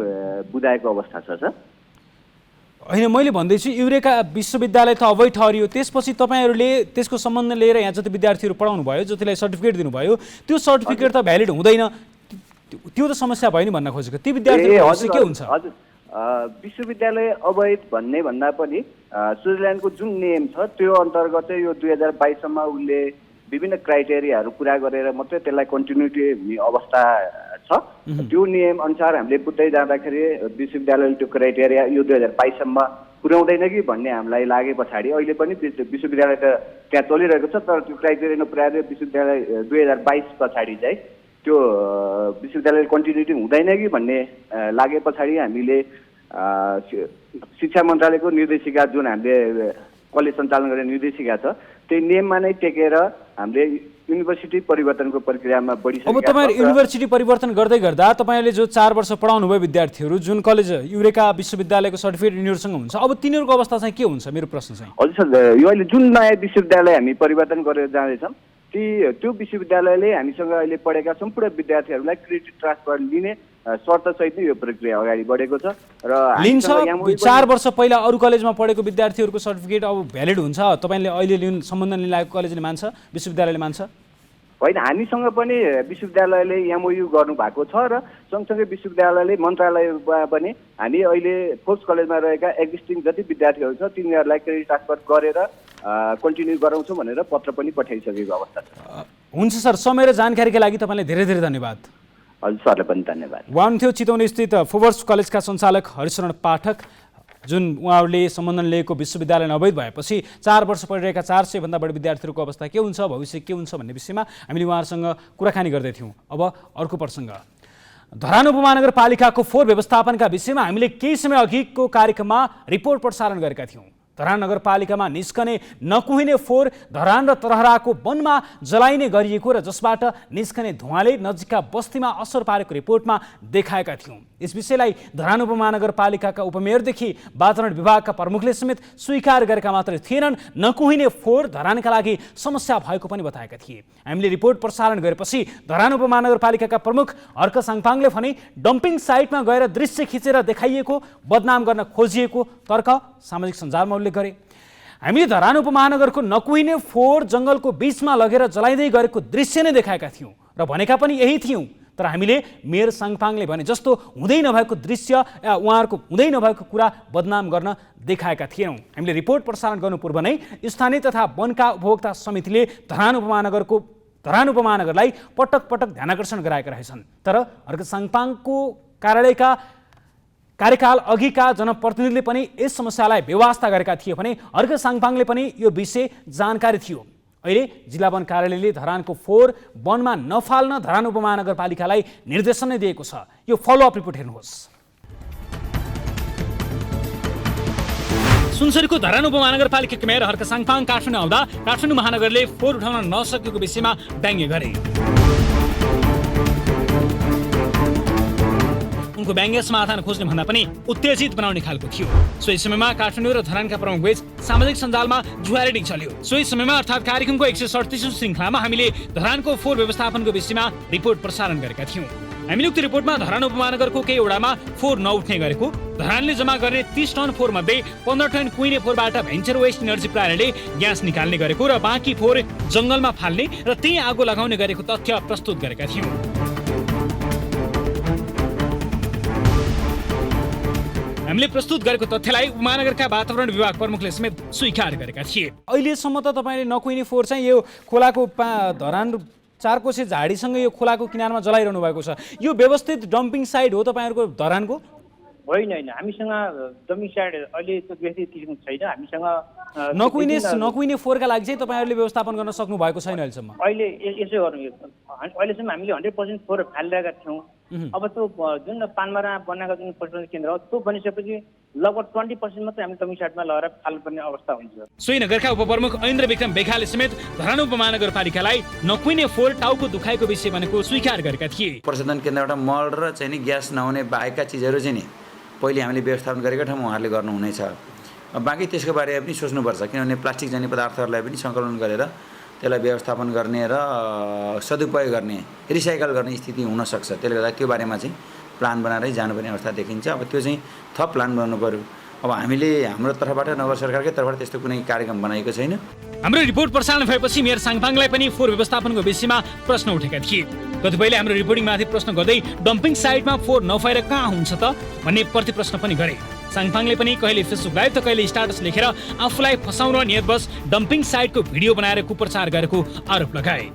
बुझाएको अवस्था छ सर। होइन, मैले भन्दैछु युरेका विश्वविद्यालय त अवैध ठहरियो, त्यसपछि तपाईँहरूले त्यसको सम्बन्ध लिएर यहाँ जति विद्यार्थीहरू पढाउनु भयो, जतिलाई सर्टिफिकेट दिनुभयो, त्यो सर्टिफिकेट त भ्यालिड हुँदैन, त्यो त समस्या भयो नि भन्न खोजेको। ती विद्यार्थीहरूको के हुन्छ? हजुर, विश्वविद्यालय अवैध भन्ने भन्दा पनि स्विजरल्यान्डको जुन नियम छ त्यो अन्तर्गत चाहिँ यो 2022सम्म उसले विभिन्न क्राइटेरियाहरू पुरा गरेर मात्रै त्यसलाई कन्टिन्युटी हुने अवस्था छ। त्यो नियम अनुसार हामीले बुझ्दै जाँदाखेरि विश्वविद्यालयले त्यो क्राइटेरिया यो 2022सम्म पुर्याउँदैन कि भन्ने हामीलाई लागे पछाडि अहिले पनि विश्वविद्यालय त त्यहाँ चलिरहेको छ, तर त्यो क्राइटेरिया नपुर्याएर विश्वविद्यालय 2022 पछाडि चाहिँ त्यो विश्वविद्यालय कन्टिन्युटी हुँदैन कि भन्ने लागे पछाडि हामीले शिक्षा मन्त्रालयको निर्देशिका जुन हामीले कलेज सञ्चालन गर्ने निर्देशिका छ त्यही नियममा नै टेकेर हामीले युनिभर्सिटी परिवर्तनको प्रक्रियामा बढिसकेका छौँ। अब तपाईँहरू युनिभर्सिटी परिवर्तन गर्दै गर्दा तपाईँहरूले जो 4 वर्ष पढाउनु भयो विद्यार्थीहरू जुन कलेज युरेका विश्वविद्यालयको सर्टिफिकेट यिनीहरूसँग हुन्छ, अब तिनीहरूको अवस्था चाहिँ के हुन्छ? मेरो प्रश्न चाहिँ हजुर सर, यो अहिले जुन नयाँ विश्वविद्यालय हामी परिवर्तन गरेर जाँदैछौँ त्यो विश्वविद्यालयले हामीसँग अहिले पढेका सम्पूर्ण विद्यार्थीहरूलाई क्रेडिट ट्रान्सफर लिने शर्तसहित यो प्रक्रिया अगाडि बढेको छ र लिन्छ। 4 वर्ष पहिला अरू कलेजमा पढेको विद्यार्थीहरूको सर्टिफिकेट अब भ्यालिड हुन्छ, तपाईँले अहिले सम्बन्धन लिन लागेको कलेजले मान्छ, विश्वविद्यालयले मान्छ? होइन, हामीसँग पनि विश्वविद्यालयले एमओयू गर्नुभएको छ र सँगसँगै विश्वविद्यालयले मन्त्रालयमा पनि हामी अहिले फोर्स कलेजमा रहेका एक्जिस्टिङ जति विद्यार्थीहरू छ तिनीहरूलाई क्रेडिट ट्रान्सफर गरेर कन्टिन्यू गराउँछौँ भनेर पत्र पनि पठाइसकेको अवस्था छ। हुन्छ सर, समय र जानकारीका लागि तपाईँलाई धेरै धेरै धन्यवाद। हजुर सरलाई पनि धन्यवाद। उहाँ हुनुहुन्थ्यो चितवन स्थित फुर्बस कलेजका सञ्चालक हरिशरण पाठक, जुन उहाँहरूले सम्बन्धन लिएको विश्वविद्यालय अवैध भएपछि 4 वर्ष पढिरहेका 400 भन्दा बढी विद्यार्थीहरूको अवस्था के हुन्छ, भविष्य के हुन्छ भन्ने विषयमा हामीले उहाँहरूसँग कुराकानी गर्दै थियौँ। अब अर्को प्रसङ्ग, धरान उपमहानगरपालिकाको फोहोर व्यवस्थापनका विषयमा हामीले केही समय अघिको कार्यक्रममा रिपोर्ट प्रसारण गरेका थियौँ। धरान नगरपालिकामा निस्कने नकुहिने फोहोर धरान र तरहराको वनमा जलाइने गरिएको र जसबाट निस्कने धुवाँले नजिकका बस्तीमा असर पारेको रिपोर्टमा देखाएका थियौँ। यस विषयलाई धरान उपमहानगरपालिकाका उपमेयरदेखि वातावरण विभागका प्रमुखले समेत स्वीकार गरेका मात्रै थिएनन्, नकुहिने फोहोर धरानका लागि समस्या भएको पनि बताएका थिए। हामीले रिपोर्ट प्रसारण गरेपछि धरान उपमहानगरपालिकाका प्रमुख अर्क साङपाङले भने डम्पिङ साइटमा गएर दृश्य खिचेर देखाइएको, बदनाम गर्न खोजिएको तर्क सामाजिक सञ्जालमा उल्लेख गरे। हामीले धरान उपमहानगरको नकुहिने फोहोर जङ्गलको बीचमा लगेर जलाइँदै गरेको दृश्य नै देखाएका थियौँ र भनेका पनि यही थियौँ, तर हामीले मेयर साङपाङले भने जस्तो हुँदै नभएको दृश्य या उहाँहरूको हुँदै नभएको कुरा बदनाम गर्न देखाएका थिएनौँ। हामीले रिपोर्ट प्रसारण गर्नु पूर्व नै स्थानीय तथा वनका उपभोक्ता समितिले धरान उपमहानगरलाई पटक पटक ध्यानाकर्षण गराएका रहेछन्, तर अर्क साङपाङको कार्यालयका कार्यकाल अघिका जनप्रतिनिधिले पनि यस समस्यालाई बेवास्ता गरेका थिए भने अर्क साङपाङले पनि यो विषय जानकारी थियो। अहिले जिल्ला वन कार्यालयले धरानको फोहोर वनमा नफाल्न धरान उपमहानगरपालिकालाई निर्देशन नै दिएको छ। यो फलोअप रिपोर्ट हेर्नुहोस्। सुनसरीको धरान उपमहानगरपालिकाका मेयर हर्क साङपाङ काठमाडौँ आउँदा काठमाडौँ महानगरले फोहोर उठाउन नसकेको विषयमा व्यङ्ग्य गरे। उनको व्यङ्ग्य समाधान खोज्ने भन्दा पनि उत्तेजित बनाउने खालको थियो। सोही समयमा काठमाडौँ र धरानका प्रमुख बीच सामाजिक सञ्जालमा जुवारेडिङ चल्यो। सोही समयमा अर्थात् कार्यक्रमको 137औं श्रृङ्खलामा हामीले धरानको फोहोर व्यवस्थापनको विषयमा रिपोर्ट प्रसारण गरेका थियौँ। हामीले उक्त रिपोर्टमा धरान उपमहानगरको केही वडामा फोहोर नउठ्ने गरेको, धरानले जम्मा गर्ने 30 टन फोहोर मध्ये 15 टन कुहिने फोहोरबाट भेन्चर वेस्ट इनर्जी प्रणालीले ग्यास निकाल्ने गरेको र बाँकी फोहोर जङ्गलमा फाल्ने र त्यही आगो लगाउने गरेको तथ्य प्रस्तुत गरेका थियौँ। हामीले प्रस्तुत गरेको तथ्यलाई उपमहानगरका वातावरण विभाग प्रमुखले समेत स्वीकार गरेका थिए। अहिलेसम्म त तपाईँले नकुहिने फोहोर चाहिँ यो खोलाको धरान चारकोसे झाडीसँग यो खोलाको किनारमा जलाइरहनु भएको छ। यो व्यवस्थित डम्पिङ साइट हो तपाईँहरूको धरानको? होइन, हामीसँग डम्पिङ साइट अहिले त व्यवस्थित छैन। हामीसँग नकुहिने फोहोरका लागि चाहिँ तपाईँहरूले व्यवस्थापन गर्न सक्नु भएको छैन अहिलेसम्म? अहिले यसो गर्नु, अहिलेसम्म हामीले 100% फोहोर फालिरहेका थियौँ। अब त्यो जुन पानमारा बनाएको जुन प्रशोधन केन्द्र हो त्यो बनिसकेपछि लगभग 20% मात्रै हामी डम्पिङ साइटमा लगेर फाल्नुपर्ने अवस्था हुन्छ। सोही नगरका उपप्रमुख ऐन्द्र विक्रम बेखाले समेत धरान उपमहानगरपालिकालाई नकुहिने फोहोर टाउको दुखाएको विषय भनेको स्वीकार गरेका थिए। प्रशोधन केन्द्रबाट मल र चाहिँ नि ग्यास नहुने बाहेकका चिजहरू चाहिँ नि पहिले हामीले व्यवस्थापन गरेका ठाउँमा उहाँहरूले गर्नुहुनेछ। बाँकी त्यसको बारेमा पनि सोच्नुपर्छ, किनभने प्लास्टिक जन्य पदार्थहरूलाई पनि सङ्कलन गरेर त्यसलाई व्यवस्थापन गर्ने र सदुपयोग गर्ने, रिसाइकल गर्ने स्थिति हुनसक्छ। त्यसले गर्दा त्यो बारेमा चाहिँ प्लान बनाएरै जानुपर्ने अवस्था देखिन्छ। अब त्यो चाहिँ थप प्लान गर्नु पऱ्यो। अब हामीले हाम्रो तर्फबाट, नगर सरकारकै तर्फबाट त्यस्तो कुनै कार्यक्रम बनाएको छैन। हाम्रो रिपोर्ट प्रसारण भएपछि मेयर साङपाङलाई पनि फोहोर व्यवस्थापनको विषयमा प्रश्न उठेका थिए। कतिपयले हाम्रो रिपोर्टिङमाथि प्रश्न गर्दै डम्पिङ साइटमा फोहोर नफाएर कहाँ हुन्छ त भन्ने प्रतिप्रश्न पनि गरे। साङपाङले पनि कहिले फेसबुक लाइभ त कहिले स्टाटस लेखेर आफूलाई फसाउन नियतवश डम्पिङ साइटको भिडियो बनाएर कुप्रचार गरेको आरोप लगाए।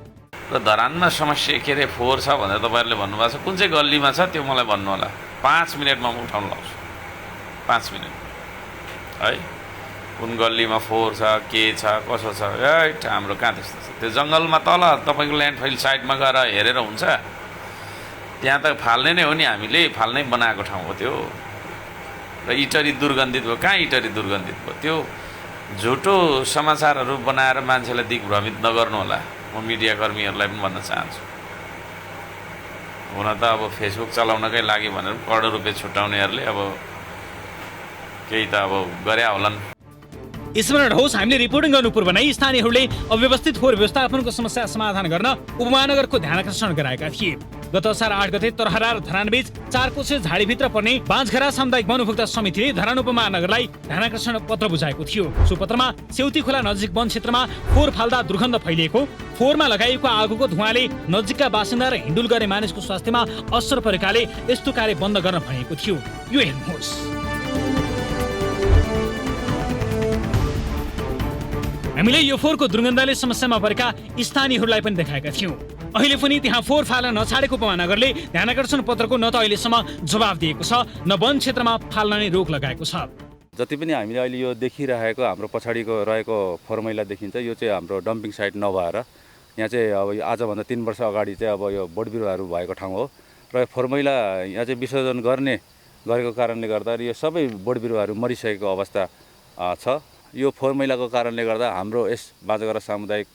र धरानमा समस्या के अरे फोहोर छ भनेर तपाईँहरूले भन्नुभएको छ, कुन चाहिँ गल्लीमा छ त्यो मलाई भन्नु होला। 5 मिनटमा म उठाउन लाउँछु। 5 मिनट है, कुन गल्लीमा फोहोर छ, के छ, कसो छ। हाम्रो कहाँ त्यस्तो छ? त्यो जङ्गलमा तल तपाईँको ल्यान्डफाइल साइडमा गएर हेरेर हुन्छ? त्यहाँ त फाल्ने नै हो नि, हामीले फाल्नै बनाएको ठाउँ हो त्यो। र इटरी दुर्गन्धित भयो। कहाँ इटरी दुर्गन्धित भयो? त्यो झुटो समाचारहरू बनाएर मान्छेलाई दिग्भ्रमित नगर्नु होला। म मिडियाकर्मीहरूलाई पनि भन्न चाहन्छु, हुन त अब फेसबुक चलाउनकै लागि भनेर करोडौँ रुपियाँ छुट्याउनेहरूले अब केही त अब गरे होलान्। स्मरण होस्, हामीले रिपोर्टिङ गर्नु पूर्व नै स्थानीयहरूले अव्यवस्थित फोहोर व्यवस्थापनको समस्या समाधान गर्न उपमहानगरको ध्यानकर्षण गराएका थिए। गत असार 8 गते तरहरा र धरानबीच चारकोसे झाडीभित्र पर्ने बाँझघरा सामुदायिक वन उपभोक्ता समितिले धरान उपमहानगरलाई ध्यानकर्षण पत्र बुझाएको थियो। सो पत्रमा सेउती खोला नजिक वन क्षेत्रमा फोहोर फाल्दा दुर्गन्ध फैलिएको, फोहोरमा लगाइएको आगोको धुवाले नजिकका बासिन्दा र हिँडुल गर्ने मानिसको स्वास्थ्यमा असर परेकाले यस्तो कार्य बन्द गर्न भनिएको थियो। यो हेर्नुहोस्। हामीले यो फोहोरको दुर्गन्धले समस्यामा परेका स्थानीयहरूलाई पनि देखाएका थियौँ। अहिले पनि त्यहाँ फोहोर फाल्न नछाडेको उपमहानगरले ध्यानकर्षण पत्रको न त अहिलेसम्म जवाब दिएको छ, न वन क्षेत्रमा फाल्न नै रोक लगाएको छ। जति पनि हामीले अहिले यो देखिरहेको हाम्रो पछाडिको रहेको फोहोर मैला देखिन्छ, यो चाहिँ हाम्रो डम्पिङ साइट नभएर यहाँ चाहिँ अब आजभन्दा 3 वर्ष अगाडि चाहिँ अब यो बोट बिरुवाहरू भएको ठाउँ हो र फोहोर मैला यहाँ चाहिँ विसर्जन गरेको कारणले गर्दा यो सबै बोट बिरुवाहरू मरिसकेको अवस्था छ। यो फोहोर मैलाको कारणले गर्दा हाम्रो यस बाँझघरा सामुदायिक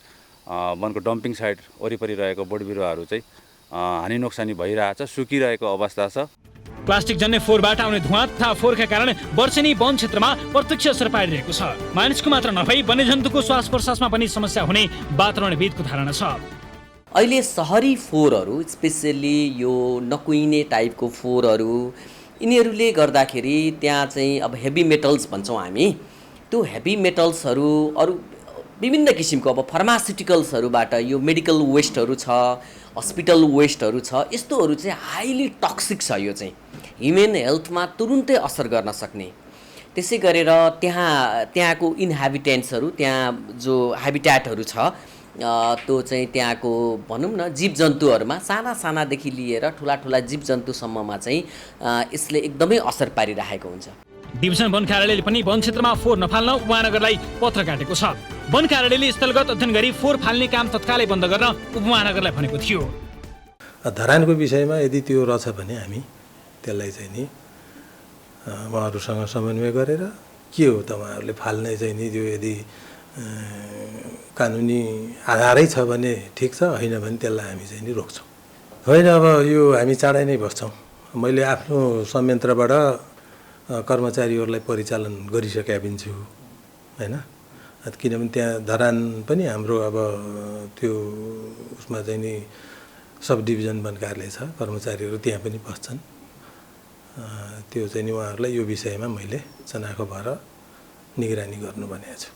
वनको डम्पिङ साइट वरिपरि रहेको बोट बिरुवाहरू चाहिँ हानि नोक्सानी भइरहेछ, सुकिरहेको अवस्था छ। प्लास्टिक जन्य फोहोरबाट आउने धुवा तथा फोहोरका कारण वर्षेनी वन क्षेत्रमा प्रत्यक्ष असर पारिरहेको छ। मानिसको मात्र नभई वन्यजन्तुको श्वास प्रश्वासमा पनि समस्या हुने वातावरणविदको धारणा छ। अहिले सहरी फोहोरहरू, स्पेसल्ली यो नकुहिने टाइपको फोहोरहरू, यिनीहरूले गर्दाखेरि त्यहाँ चाहिँ अब हेभी मेटल्स भन्छौँ हामी, त्यो हेभी मेटल्सहरू अरू विभिन्न किसिमको अब फार्मास्युटिकल्सहरूबाट यो मेडिकल वेस्टहरू छ, हस्पिटल वेस्टहरू छ, यस्तोहरू चाहिँ हाइली टक्सिक छ। यो चाहिँ ह्युमन हेल्थमा तुरुन्तै असर गर्न सक्ने। त्यसै गरेर त्यहाँको इन्ह्याबिटेन्ट्सहरू, त्यहाँ जो हेबिट्याटहरू छ त्यो चाहिँ त्यहाँको भनौँ न जीवजन्तुहरूमा सानादेखि लिएर ठुला जीवजन्तुसम्ममा चाहिँ यसले एकदमै असर पारिरहेको हुन्छ। डिभिजन वन कार्यालयले पनि वन क्षेत्रमा फोहोर नफाल्न उपमहानगरलाई पत्र काटेको छ। वन कार्यालयले स्थलगत अध्ययन गरी फोहोर फाल्ने काम तत्कालै बन्द गर्न उपमहानगरलाई भनेको थियो। धरानको विषयमा यदि त्यो रहेछ भने हामी त्यसलाई चाहिँ नि उहाँहरूसँग समन्वय गरेर के हो तपाईँहरूले फाल्ने चाहिँ नि त्यो यदि कानुनी आधारै छ भने ठिक छ, होइन भने त्यसलाई हामी चाहिँ नि रोक्छौँ। होइन, अब यो हामी चाँडै नै बस्छौँ। मैले आफ्नो संयन्त्रबाट कर्मचारीहरूलाई परिचालन गरिसकेका पनि छु होइन, किनभने त्यहाँ धरान पनि हाम्रो अब त्यो उसमा चाहिँ नि सब डिभिजन वन कार्यालय छ, कर्मचारीहरू त्यहाँ पनि बस्छन्। त्यो चाहिँ नि उहाँहरूलाई यो विषयमा मैले चनाखो भएर निगरानी गर्नु भनेको छु।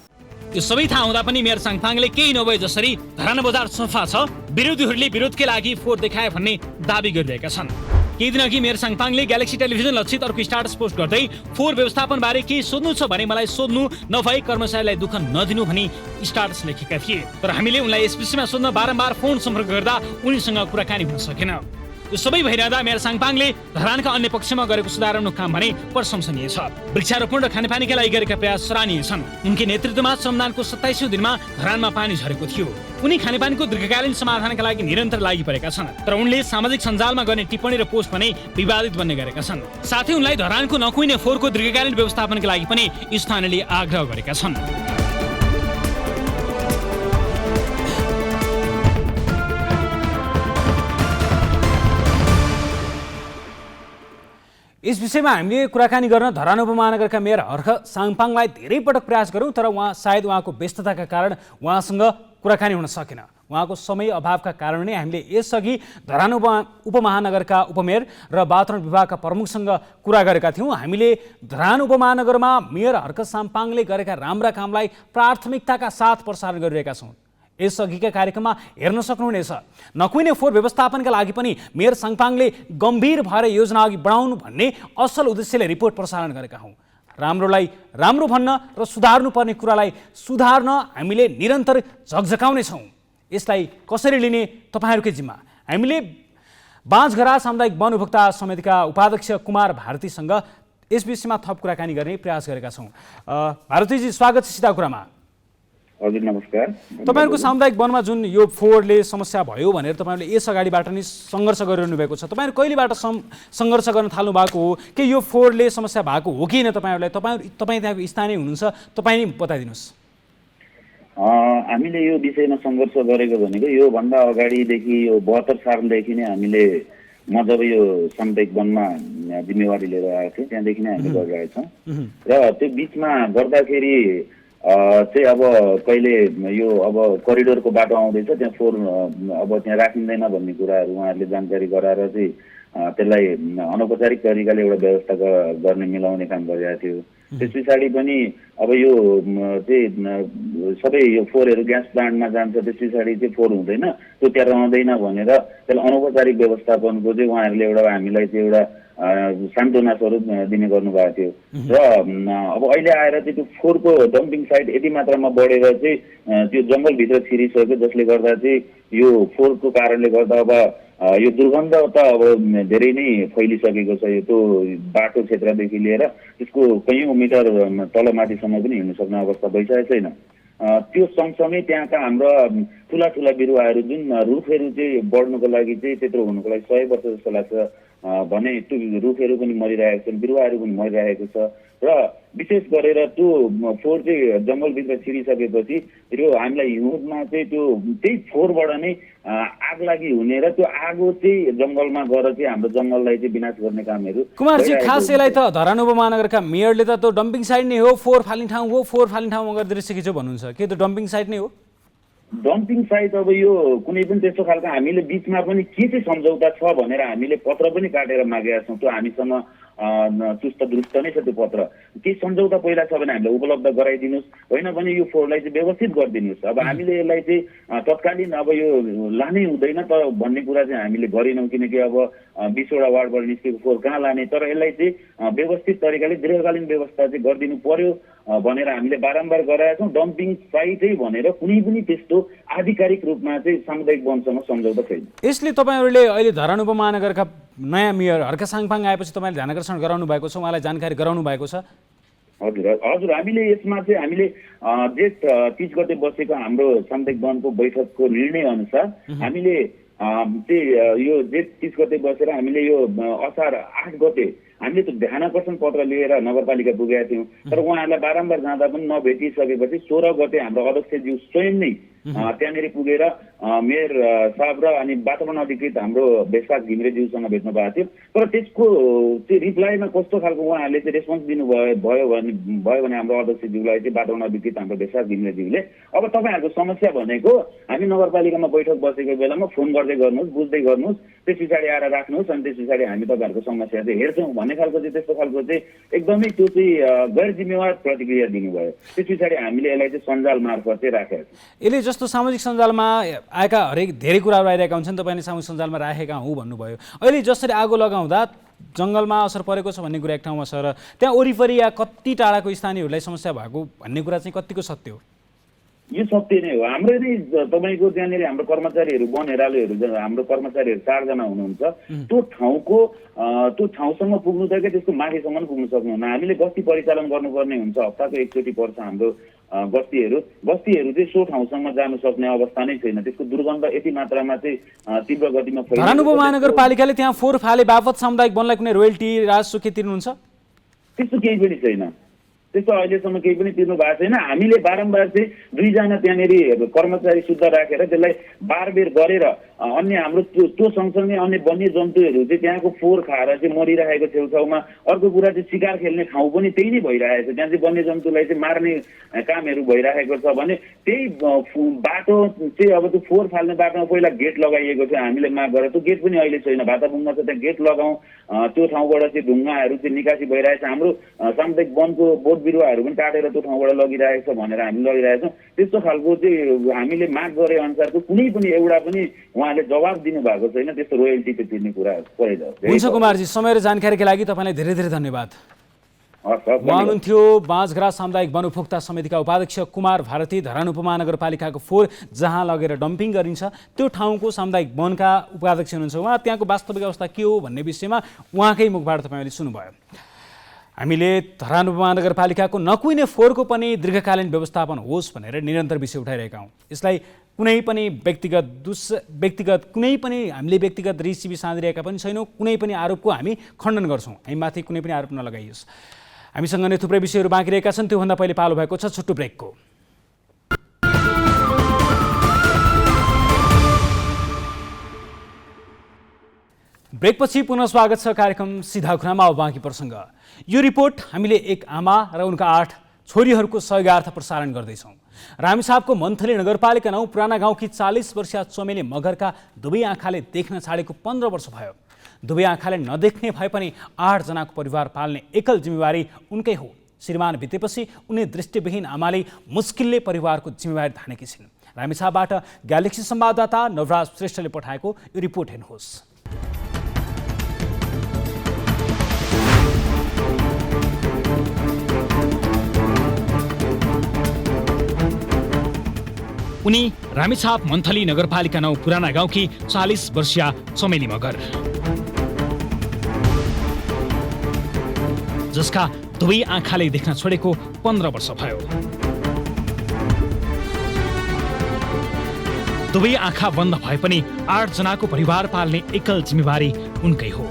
यो सबै थाहा हुँदा पनि मेयर साङपाङले केही नभए जसरी धरान बजार सफा छ, विरोधीहरूले विरोधकै लागि फोहोर देखाए भन्ने दाबी गरिरहेका छन्। केही दिन अघि मेयर साङपाङले ग्यालेक्सी टेलिभिजन लक्षित अर्को स्टाटस पोस्ट गर्दै फोहोर व्यवस्थापनबारे केही सोध्नु छ भने मलाई सोध्नु, नभए कर्मचारीलाई दुःख नदिनु भनी स्टाटस लेखेका थिए। तर हामीले उनलाई यस विषयमा सोध्न बारम्बार फोन सम्पर्क गर्दा उनीसँग कुराकानी हुन सकेन। यो सबै भइरहँदा मेयर साङपाङले धरानका अन्य पक्षमा गरेको सुधारको काम भने प्रशंसनीय छ। वृक्षारोपण र खानेपानीका लागि गरेका प्रयास सराहनीय छन्। उनकै नेतृत्वमा श्रमदानको 27औं दिनमा धरानमा पानी झरेको थियो। उनी खानेपानीको दीर्घकालीन समाधानका लागि निरन्तर लागि परेका छन्। तर उनले सामाजिक सञ्जालमा गर्ने टिप्पणी र पोस्ट भने विवादित बन्ने गरेका छन्। साथै उनलाई धरानको नकुइने फोहोरको दीर्घकालीन व्यवस्थापनका लागि पनि स्थानीयले आग्रह गरेका छन्। यस विषयमा हामीले कुराकानी गर्न धरान उपमहानगरका मेयर हर्क साङपाङलाई धेरै पटक प्रयास गऱ्यौँ, तर सायद उहाँको व्यस्तताका कारण उहाँसँग कुराकानी हुन सकेन। उहाँको समय अभावका कारण नै हामीले यसअघि धरान उपमहानगरका उपमेयर र वातावरण विभागका प्रमुखसँग कुरा गरेका थियौँ। हामीले धरान उपमहानगरमा मेयर हर्क साङपाङले गरेका राम्रा कामलाई प्राथमिकताका साथ प्रसारण गरिरहेका छौँ। यसअघिका कार्यक्रममा हेर्न सक्नुहुनेछ। नकुइने फोहोर व्यवस्थापनका लागि पनि मेयर साङपाङले गम्भीर भएर योजना अघि बढाउनु भन्ने असल उद्देश्यले रिपोर्ट प्रसारण गरेका हौँ। राम्रोलाई राम्रो भन्न र सुधार्नुपर्ने कुरालाई सुधार्न हामीले निरन्तर झकझकाउने छौँ। यसलाई कसरी लिने तपाईँहरूकै जिम्मा। हामीले बाँझघरा सामुदायिक वन उपभोक्ता समितिका उपाध्यक्ष कुमार भारतीसँग यस विषयमा थप कुराकानी गर्ने प्रयास गरेका छौँ। भारतीजी, स्वागत छ सिधा कुरामा। हजुर, नमस्कार। तपाईँहरूको सामुदायिक वनमा जुन यो फोहोरले समस्या भयो भनेर तपाईँहरूले यस अगाडिबाट नै सङ्घर्ष गरिरहनु भएको छ, तपाईँहरू कहिलेबाट सङ्घर्ष गर्न थाल्नु भएको हो कि यो फोहोरले समस्या भएको हो कि होइन? तपाईँ त्यहाँको स्थानीय हुनुहुन्छ, तपाईँ नै बताइदिनुहोस्। हामीले यो विषयमा सङ्घर्ष गरेको भनेको योभन्दा अगाडिदेखि यो 72 सालदेखि नै हामीले म जब यो सामुदायिक वनमा जिम्मेवारी लिएर आएको थिएँ त्यहाँदेखि नै हामीले गरिरहेका छौँ। र त्यो बिचमा गर्दाखेरि चाहिँ अब कहिले यो अब करिडोरको बाटो आउँदैछ, त्यहाँ फोहोर अब त्यहाँ राखिँदैन भन्ने कुराहरू उहाँहरूले जानकारी गराएर चाहिँ त्यसलाई अनौपचारिक तरिकाले एउटा व्यवस्था गर्ने मिलाउने काम गरिरहेको थियो। त्यस पछाडि पनि अब यो चाहिँ सबै यो फोहोरहरू ग्यास प्लान्टमा जान्छ, त्यस पछाडि चाहिँ फोहोर हुँदैन, त्यो त्यहाँ रहँदैन भनेर त्यसलाई अनौपचारिक व्यवस्थापनको चाहिँ उहाँहरूले एउटा हामीलाई चाहिँ एउटा सान्त्वना स्वरूप दिने गर्नुभएको थियो। र अब अहिले आएर चाहिँ त्यो फोहोरको डम्पिङ साइट यति मात्रामा बढेर चाहिँ त्यो जङ्गलभित्र छिरिसक्यो, जसले गर्दा चाहिँ यो फोहोरको कारणले गर्दा अब यो दुर्गन्ध त अब धेरै नै फैलिसकेको छ। यो त्यो बाटो क्षेत्रदेखि लिएर त्यसको कयौँ मिटर तलमाथिसम्म पनि हिँड्नु सक्ने अवस्था भइसकेको छैन। त्यो सँगसँगै त्यहाँका हाम्रा ठुला ठुला बिरुवाहरू जुन रुखहरू चाहिँ बढ्नुको लागि चाहिँ त्यत्रो हुनुको लागि 100 वर्ष जस्तो लाग्छ भने त्यो रुखहरू पनि मरिरहेको छन्, बिरुवाहरू पनि मरिरहेको छ। र विशेष गरेर त्यो फोहोर चाहिँ जङ्गलभित्र छिरिसकेपछि यो हामीलाई हिउँदमा चाहिँ त्यो त्यही फोहोरबाट नै आग लागि हुने र त्यो आगो चाहिँ जङ्गलमा गएर चाहिँ हाम्रो जङ्गललाई चाहिँ विनाश गर्ने कामहरू। कुमारजी, खास यसलाई त धरान उपमहानगरका मेयरले त त्यो डम्पिङ साइट नै हो, फोहोर फाल्ने ठाउँ हो, फोहोर फाल्ने ठाउँमा गरिदिइसकेको छ भन्नुहुन्छ, के त्यो डम्पिङ साइट नै हो? डम्पिङ साइट अब यो कुनै पनि त्यस्तो खालको हामीले बिचमा पनि के चाहिँ सम्झौता छ भनेर हामीले पत्र पनि काटेर मागेका छौँ। त्यो हामीसँग चुस्त दुरुस्त नै छ त्यो पत्र। केही सम्झौता पहिला छ भने हामीलाई उपलब्ध गराइदिनुहोस्, होइन भने यो फोहोरलाई चाहिँ व्यवस्थित गरिदिनुहोस्। अब हामीले यसलाई चाहिँ तत्कालीन अब यो लानै हुँदैन त भन्ने कुरा चाहिँ हामीले गरेनौँ, किनकि अब 20 वटा वार्डबाट निस्केको फोहोर कहाँ लाने, तर यसलाई चाहिँ व्यवस्थित तरिकाले दीर्घकालीन व्यवस्था चाहिँ गरिदिनु पर्यो भनेर हामीले बारम्बार गराएका छौँ। डम्पिङ साइटै भनेर कुनै पनि त्यस्तो आधिकारिक रूपमा चाहिँ सामुदायिक वनसँग सम्झौता छैन। यसले तपाईँहरूले अहिले धरान उपमहानगरका नयाँ मेयर हर्क साङपाङ आएपछि तपाईँले ध्यानाकर्षण गराउनु भएको छ, उहाँलाई जानकारी गराउनु भएको छ? हजुर हजुर, हामीले यसमा चाहिँ हामीले जेठ 30 गते बसेको हाम्रो सामुदायिक वनको बैठकको निर्णय अनुसार हामीले चाहिँ यो जेठ 30 गते बसेर हामीले यो असार 8 गते हामीले त्यो ध्यानाकर्षण पत्र लिएर नगरपालिका पुगेका थियौँ। तर उहाँहरूलाई बारम्बार जाँदा पनि नभेटिसकेपछि 16 गते हाम्रो अध्यक्षज्यू स्वयं नै त्यहाँनिर पुगेर मेयर साहब र अनि वातावरण अधिकृत हाम्रो भेषराज घिमिरेज्यूसँग भेट्नु भएको थियो। तर त्यसको चाहिँ रिप्लाईमा कस्तो खालको उहाँहरूले चाहिँ रेस्पोन्स दिनुभयो भने हाम्रो अध्यक्षज्यूलाई चाहिँ वातावरण अधिकृत हाम्रो भेषराज घिमिरेज्यूले अब तपाईँहरूको समस्या भनेको हामी नगरपालिकामा बैठक बसेको बेलामा फोन गर्दै गर्नुहोस्, बुझ्दै गर्नुहोस्, त्यस पछाडि आएर राख्नुहोस् अनि त्यस पछाडि हामी तपाईँहरूको समस्या चाहिँ हेर्छौँ भन्ने खालको चाहिँ त्यस्तो खालको चाहिँ एकदमै त्यो चाहिँ गैर जिम्मेवार प्रतिक्रिया दिनुभयो। त्यस पछाडि हामीले यसलाई चाहिँ सञ्जाल मार्फत चाहिँ राखेका छौँ। यसले जस्तो सामाजिक सञ्जालमा आएका हरेक धेरै कुराहरू आइरहेका हुन्छन्, तपाईँले सामाजिक सञ्जालमा राखेका हुँ भन्नुभयो। अहिले जसरी आगो लगाउँदा जङ्गलमा असर परेको छ भन्ने कुरा एक ठाउँमा छ र त्यहाँ वरिपरि या कति टाढाको स्थानीयहरूलाई समस्या भएको भन्ने कुरा चाहिँ कतिको सत्य हो? यो सत्य नै हो। हाम्रो नै तपाईँको त्यहाँनिर हाम्रो कर्मचारीहरू वन हेरालुहरू हाम्रो कर्मचारीहरू 4 जना हुनुहुन्छ। त्यो ठाउँसम्म पुग्नु त के त्यसको माथिसम्म पनि पुग्नु सक्नुहुन्न। हामीले गस्ती परिचालन गर्नुपर्ने हुन्छ, हप्ताको एकचोटि पर्छ हाम्रो गस्तीहरू चाहिँ सो ठाउँसम्म जानु सक्ने अवस्था नै छैन। त्यसको दुर्गन्ध यति मात्रामा चाहिँ तीव्र गतिमा धरान उपमहानगरपालिकाले त्यहाँ फोहोर फाले बापत सामुदायिक वनलाई कुनै रोयल्टी राजस्व के तिर्नुहुन्छ? त्यस्तो केही पनि छैन। त्यस्तो अहिलेसम्म केही पनि तिर्नु भएको छैन। हामीले बारम्बार चाहिँ 2 जना त्यहाँनिर कर्मचारी शुद्ध राखेर त्यसलाई बारबेर गरेर अन्य हाम्रो त्यो सँगसँगै अन्य वन्य जन्तुहरू चाहिँ त्यहाँको फोहोर खाएर चाहिँ मरिरहेको छेउछाउमा। अर्को कुरा चाहिँ शिकार खेल्ने ठाउँ पनि त्यही नै भइरहेको छ। त्यहाँ चाहिँ वन्य जन्तुलाई चाहिँ मार्ने कामहरू भइरहेको छ भने त्यही बाटो चाहिँ अब त्यो फोहोर फाल्ने बाटोमा पहिला गेट लगाइएको थियो, हामीले माग गरेर त्यो गेट पनि अहिले छैन। भाताबुङमा छ त्यहाँ गेट लगाउँ, त्यो ठाउँबाट चाहिँ ढुङ्गाहरू चाहिँ निकासी भइरहेको छ। हाम्रो सामुदायिक वनको बोट बिरुवाहरू पनि काटेर त्यो ठाउँबाट लगिरहेको छ भनेर हामी लगिरहेको छौँ। त्यस्तो खालको चाहिँ हामीले माग गरे अनुसारको कुनै पनि एउटा पनि उहाँले जवाब दिनुभएको छैन। त्यस्तो रोयल्टी चाहिँ तिर्ने कुरा परेन। हुन्छ कुमारजी, समय र जानकारीका लागि तपाईँलाई धेरै धेरै धन्यवाद। उहाँ हुनुहुन्थ्यो बाँझग्रा सामुदायिक वन उपभोक्ता समितिका उपाध्यक्ष कुमार भारती। धरान उपमहानगरपालिकाको फोहोर जहाँ लगेर डम्पिङ गरिन्छ त्यो ठाउँको सामुदायिक वनका उपाध्यक्ष हुनुहुन्छ। उहाँ त्यहाँको वास्तविक अवस्था के हो भन्ने विषयमा उहाँकै मुखबाट तपाईँले सुन्नुभयो। हामीले धरान उपमहानगरपालिकाको नकुइने फोहोरको पनि दीर्घकालीन व्यवस्थापन होस् भनेर निरन्तर विषय उठाइरहेका हौँ। यसलाई कुनै पनि व्यक्तिगत कुनै पनि हामीले व्यक्तिगत रिसिबी साँधिरहेका पनि छैनौँ। कुनै पनि आरोपको हामी खण्डन गर्छौँ। हामीमाथि कुनै पनि आरोप नलगाइयोस्। हामीसँग नै थुप्रै विषयहरू बाँकी रहेका छन्। त्योभन्दा पहिले पालो भएको छ छुट्टो ब्रेकको। ब्रेकपछि पुनः स्वागत छ कार्यक्रम सिधा कुरामा। अब बाँकी प्रसङ्ग। यो रिपोर्ट हामीले एक आमा र उनका 8 छोरीहरूको सहयोगार्थ प्रसारण गर्दैछौँ। रामेछापको मन्थली नगरपालिका 9 पुराना गाउँकी 40 वर्षीय चमेली मगरका दुवै आँखाले देख्न छाडेको 15 वर्ष भयो। दुवै आँखाले नदेख्ने भए पनि 8 जनाको परिवार पाल्ने एकल जिम्मेवारी उनकै हो। श्रीमान बितेपछि उनी दृष्टिविहीन आमाले मुस्किलले परिवारको जिम्मेवारी थानेकी छिन्। रामेछापबाट ग्यालेक्सी संवाददाता नवराज श्रेष्ठले पठाएको यो रिपोर्ट हेर्नुहोस्। उनी रामेछाप मन्थली नगरपालिका 9 पुराना गाउँकी 40 वर्षीय चमेली मगर, जसका दुवै आँखाले देख्न छोडेको 15 वर्ष भयो। दुवै आँखा बन्द भए पनि 8 जनाको परिवार पाल्ने एकल जिम्मेवारी उनकै हो।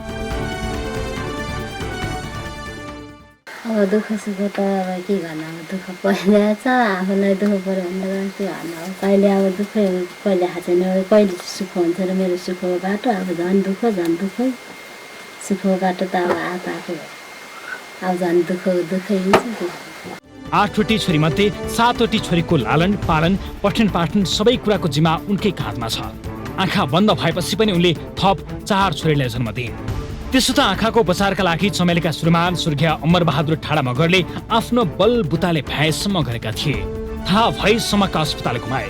अब दुःख सुख त अब के गर्नु, अब दुःख परिरहेछ। आफूलाई दुःख पऱ्यो भने त के गर्नु। अब कहिले अब दुःखै कहिले आएको छैन, कहिले सुख हुन्छ र मेरो सुखको बाटो अब झन् दुःखै सुखको बाटो त अब आएको अब झन् दुःखै हुन्छ। 8वटी छोरीमध्ये 7वटी छोरीको लालन पालन पठन पाठन सबै कुराको जिम्मा उनकै काँधमा छ। आँखा बन्द भएपछि पनि उनले थप 4 छोरीलाई जन्म दिइन्। त्यसो त आँखाको उपचारका लागि चमेलीका श्रीमान स्वर्गीय अमर बहादुर ठाडा मगरले आफ्नो बलबुताले भ्याएसम्म गरेका थिए। थाहा भएसम्मका अस्पताल घुमाए,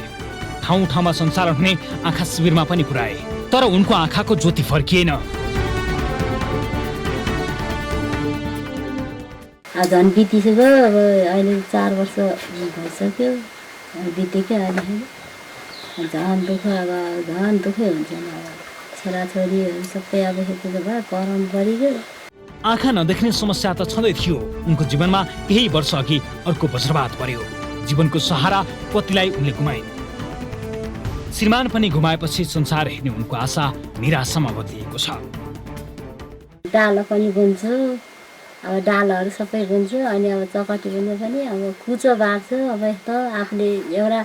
ठाउँ ठाउँमा सञ्चालन हुने आँखा शिविरमा पनि पुर्याए, तर उनको आँखाको ज्योति फर्किएन। झन् बितिसक्यो। अब अहिले 4 वर्ष भइसक्यो बितेकै। अहिले झन् दुःख, अब झन् दुःखै हुन्छ। छोराछोरीहरू सबै अब यतिको भए कराउनु परिगयो। आँखा नदेख्ने समस्या त छँदै थियो उनको जीवनमा। यही वर्ष अघि अर्को वज्रपात पर्यो। जीवनको सहारा पतिलाई उनले गुमाइन्। श्रीमान पनि गुमाएपछि संसार हेर्ने उनको आशा निराशामा बदलिएको छ। डालो पनि बुन्छु, अब डालहरू सबै बुन्छु अनि अब चकटी बुन्नु पनि अब कुचो बाँड्छु अब यस्तो आफूले एउटा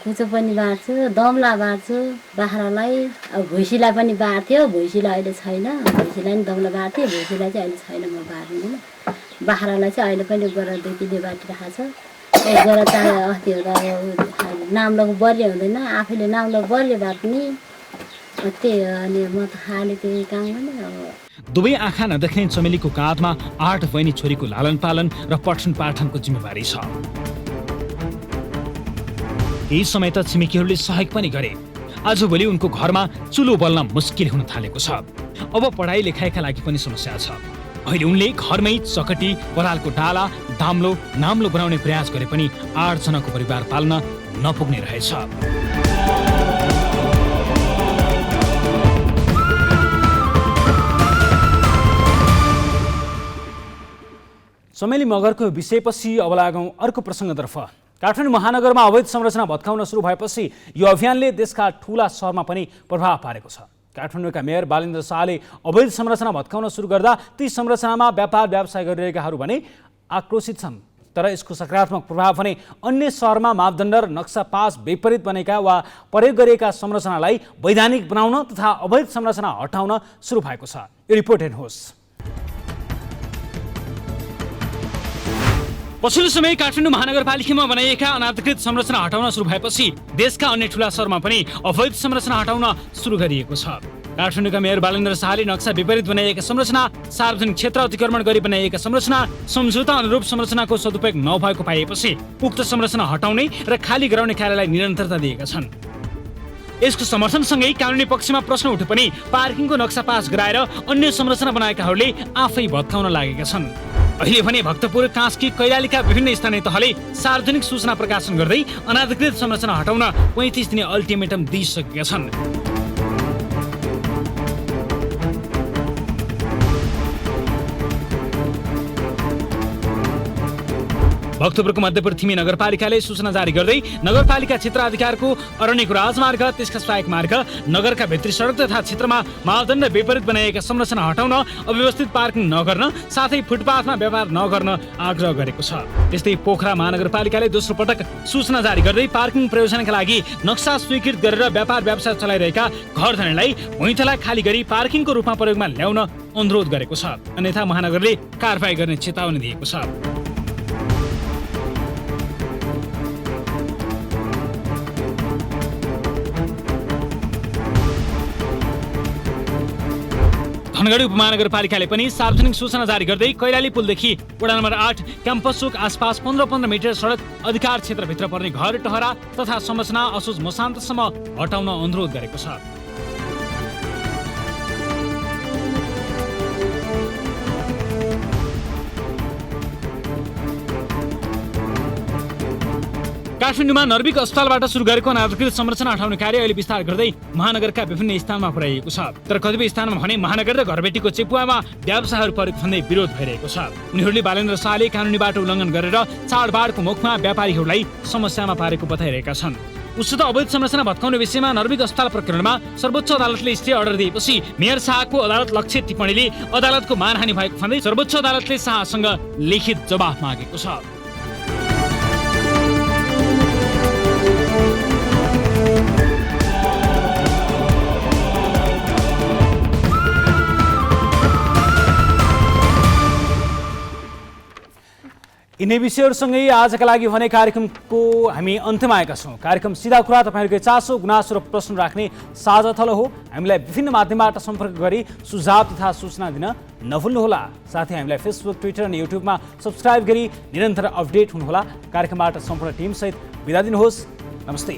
कुचो पनि बाँड्छु दम्ला बाँड्छु बाख्रालाई अब भुइँसीलाई पनि बाँड्थ्यो भुइँसीलाई अहिले छैन भुइँसीलाई पनि दम्ला बाँड्थ्यो भुइँसीलाई चाहिँ अहिले छैन म बाँड्दिनँ बाख्रालाई चाहिँ अहिले पनि गोरा 2-3 बाँडिरहेको छ एक गोरा चाहिँ अस्ति हुँदा अब नाम्लोको बलियो हुँदैन आफैले नाम्लो बलियो बाँड्ने त्यही हो अनि म त खाली त्यही काम गर्ने अब दुवै आँखा नदेख्ने चमेलीको काँधमा 8 बहिनी छोरीको लालन पालन र पठन पाठनको जिम्मेवारी छ। केही समय त छिमेकीहरूले सहयोग पनि गरे। आजभोलि उनको घरमा चुलो बल्न मुस्किल हुन थालेको छ। अब पढाइ लेखाइका लागि पनि समस्या छ। अहिले उनले घरमै चकटी बरालको डाला दाम्लो नाम्लो बनाउने प्रयास गरे पनि 8 जनाको परिवार पाल्न नपुग्ने रहेछ। चमेली मगरको विषयपछि अब लागौं अर्को प्रसङ्गतर्फ। काठमाडौँ महानगरमा अवैध संरचना भत्काउन सुरु भएपछि यो अभियानले देशका ठूला सहरमा पनि प्रभाव पारेको छ। काठमाडौँका मेयर बालेन्द्र शाहले अवैध संरचना भत्काउन सुरु गर्दा ती संरचनामा व्यापार व्यवसाय गरिरहेकाहरू भने आक्रोशित छन्। तर यसको सकारात्मक प्रभाव भने अन्य सहरमा मापदण्ड र नक्सा पास विपरीत बनेका वा प्रयोग गरिएका संरचनालाई वैधानिक बनाउन तथा अवैध संरचना हटाउन सुरु भएको छ। यो रिपोर्ट हेर्नुहोस्। पछिल्लो समय काठमाडौँ महानगरपालिकामा बनाइएका अनाधिकृत संरचना हटाउन सुरु भएपछि देशका अन्य ठूला सहरमा पनि अवैध संरचना हटाउन सुरु गरिएको छ। काठमाडौँका मेयर बालेन्द्र शाहले नक्सा विपरीत बनाइएका संरचना, सार्वजनिक क्षेत्र अतिक्रमण गरी बनाइएका संरचना, सम्झौता अनुरूप संरचनाको सदुपयोग नभएको पाइएपछि उक्त संरचना हटाउने र खाली गराउने कार्यलाई निरन्तरता दिएका छन्। यसको समर्थनसँगै कानुनी पक्षमा प्रश्न उठे पनि पार्किङको नक्सा पास गराएर अन्य संरचना बनाएकाहरूले आफै भत्काउन लागेका छन्। अहिले भने भक्तपुर, कास्की, कैलालीका विभिन्न स्थानीय तहले सार्वजनिक सूचना प्रकाशन गर्दै अनाधिकृत संरचना हटाउन 35 दिने अल्टिमेटम दिइसकेका छन्। भक्तपुरको मध्यपुर थिमी नगरपालिकाले सूचना जारी गर्दै नगरपालिका क्षेत्र अधिकारको अरण्यको राजमार्ग, त्यसका सहायक मार्ग, नगरका भित्री सडक तथा क्षेत्रमा मापदण्ड विपरीत बनाइएका संरचना हटाउन, अव्यवस्थित पार्किङ नगर्न, साथै फुटपाथमा व्यापार नगर्न आग्रह गरेको छ। त्यस्तै पोखरा महानगरपालिकाले दोस्रो पटक सूचना जारी गर्दै पार्किङ प्रयोजनका लागि नक्सा स्वीकृत गरेर व्यापार व्यवसाय चलाइरहेका घर धनीलाई भुइँतला खाली गरी पार्किङको रूपमा प्रयोगमा ल्याउन अनुरोध गरेको छ। अन्यथा महानगरले कारबाही गर्ने चेतावनी दिएको छ। धनगढी उपमहानगरपालिकाले पनि सार्वजनिक सूचना जारी गर्दै कैलाली पुलदेखि वडा नम्बर 8 क्याम्पस चोक आसपास 15-15 मिटर सडक अधिकार क्षेत्रभित्र पर्ने घर टहरा तथा संरचना असोज मसान्तसम्म हटाउन अनुरोध गरेको छ। काठमाडौँमा नर्विक अस्पतालबाट सुरु गरेको अनाधिकृत संरचना हटाउने कार्य अहिले विस्तार गर्दै महानगरका विभिन्न स्थानमा पुर्याइएको छ। तर कतिपय स्थानमा भने महानगर र घरबेटीको चेपुवामा व्यवसायहरू परेको भन्दै विरोध भइरहेको छ। उनीहरूले बालेन्द्र शाहले कानुनी बाटो उल्लङ्घन गरेर चाडबाडको मुखमा व्यापारीहरूलाई समस्यामा पारेको बताइरहेका छन्। उसो त अवैध संरचना भत्काउने विषयमा नर्विक अस्पताल प्रकरणमा सर्वोच्च अदालतले स्टे अर्डर दिएपछि मेयर शाहको अदालत लक्षित टिप्पणीले अदालतको मानहानि भएको भन्दै सर्वोच्च अदालतले शाहसँग लिखित जवाफ मागेको छ। यिनै विषयहरूसँगै आजका लागि भने कार्यक्रमको हामी अन्त्यमा आएका छौँ। कार्यक्रम सिधा कुरा तपाईँहरूको चासो गुनासो र प्रश्न राख्ने साझा थलो हो। हामीलाई विभिन्न माध्यमबाट सम्पर्क गरी सुझाव तथा सूचना दिन नभुल्नुहोला। साथै हामीलाई फेसबुक, ट्विटर अनि युट्युबमा सब्सक्राइब गरी निरन्तर अपडेट हुनुहोला। कार्यक्रमबाट सम्पूर्ण टिमसहित बिदा दिनुहोस्। नमस्ते।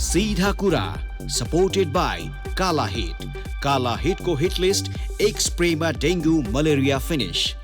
सीधा कुरा सपोर्टेड बाई काला हिट को हिट लिस्ट एक स्प्रेमा डेंगू मलेरिया फिनिश।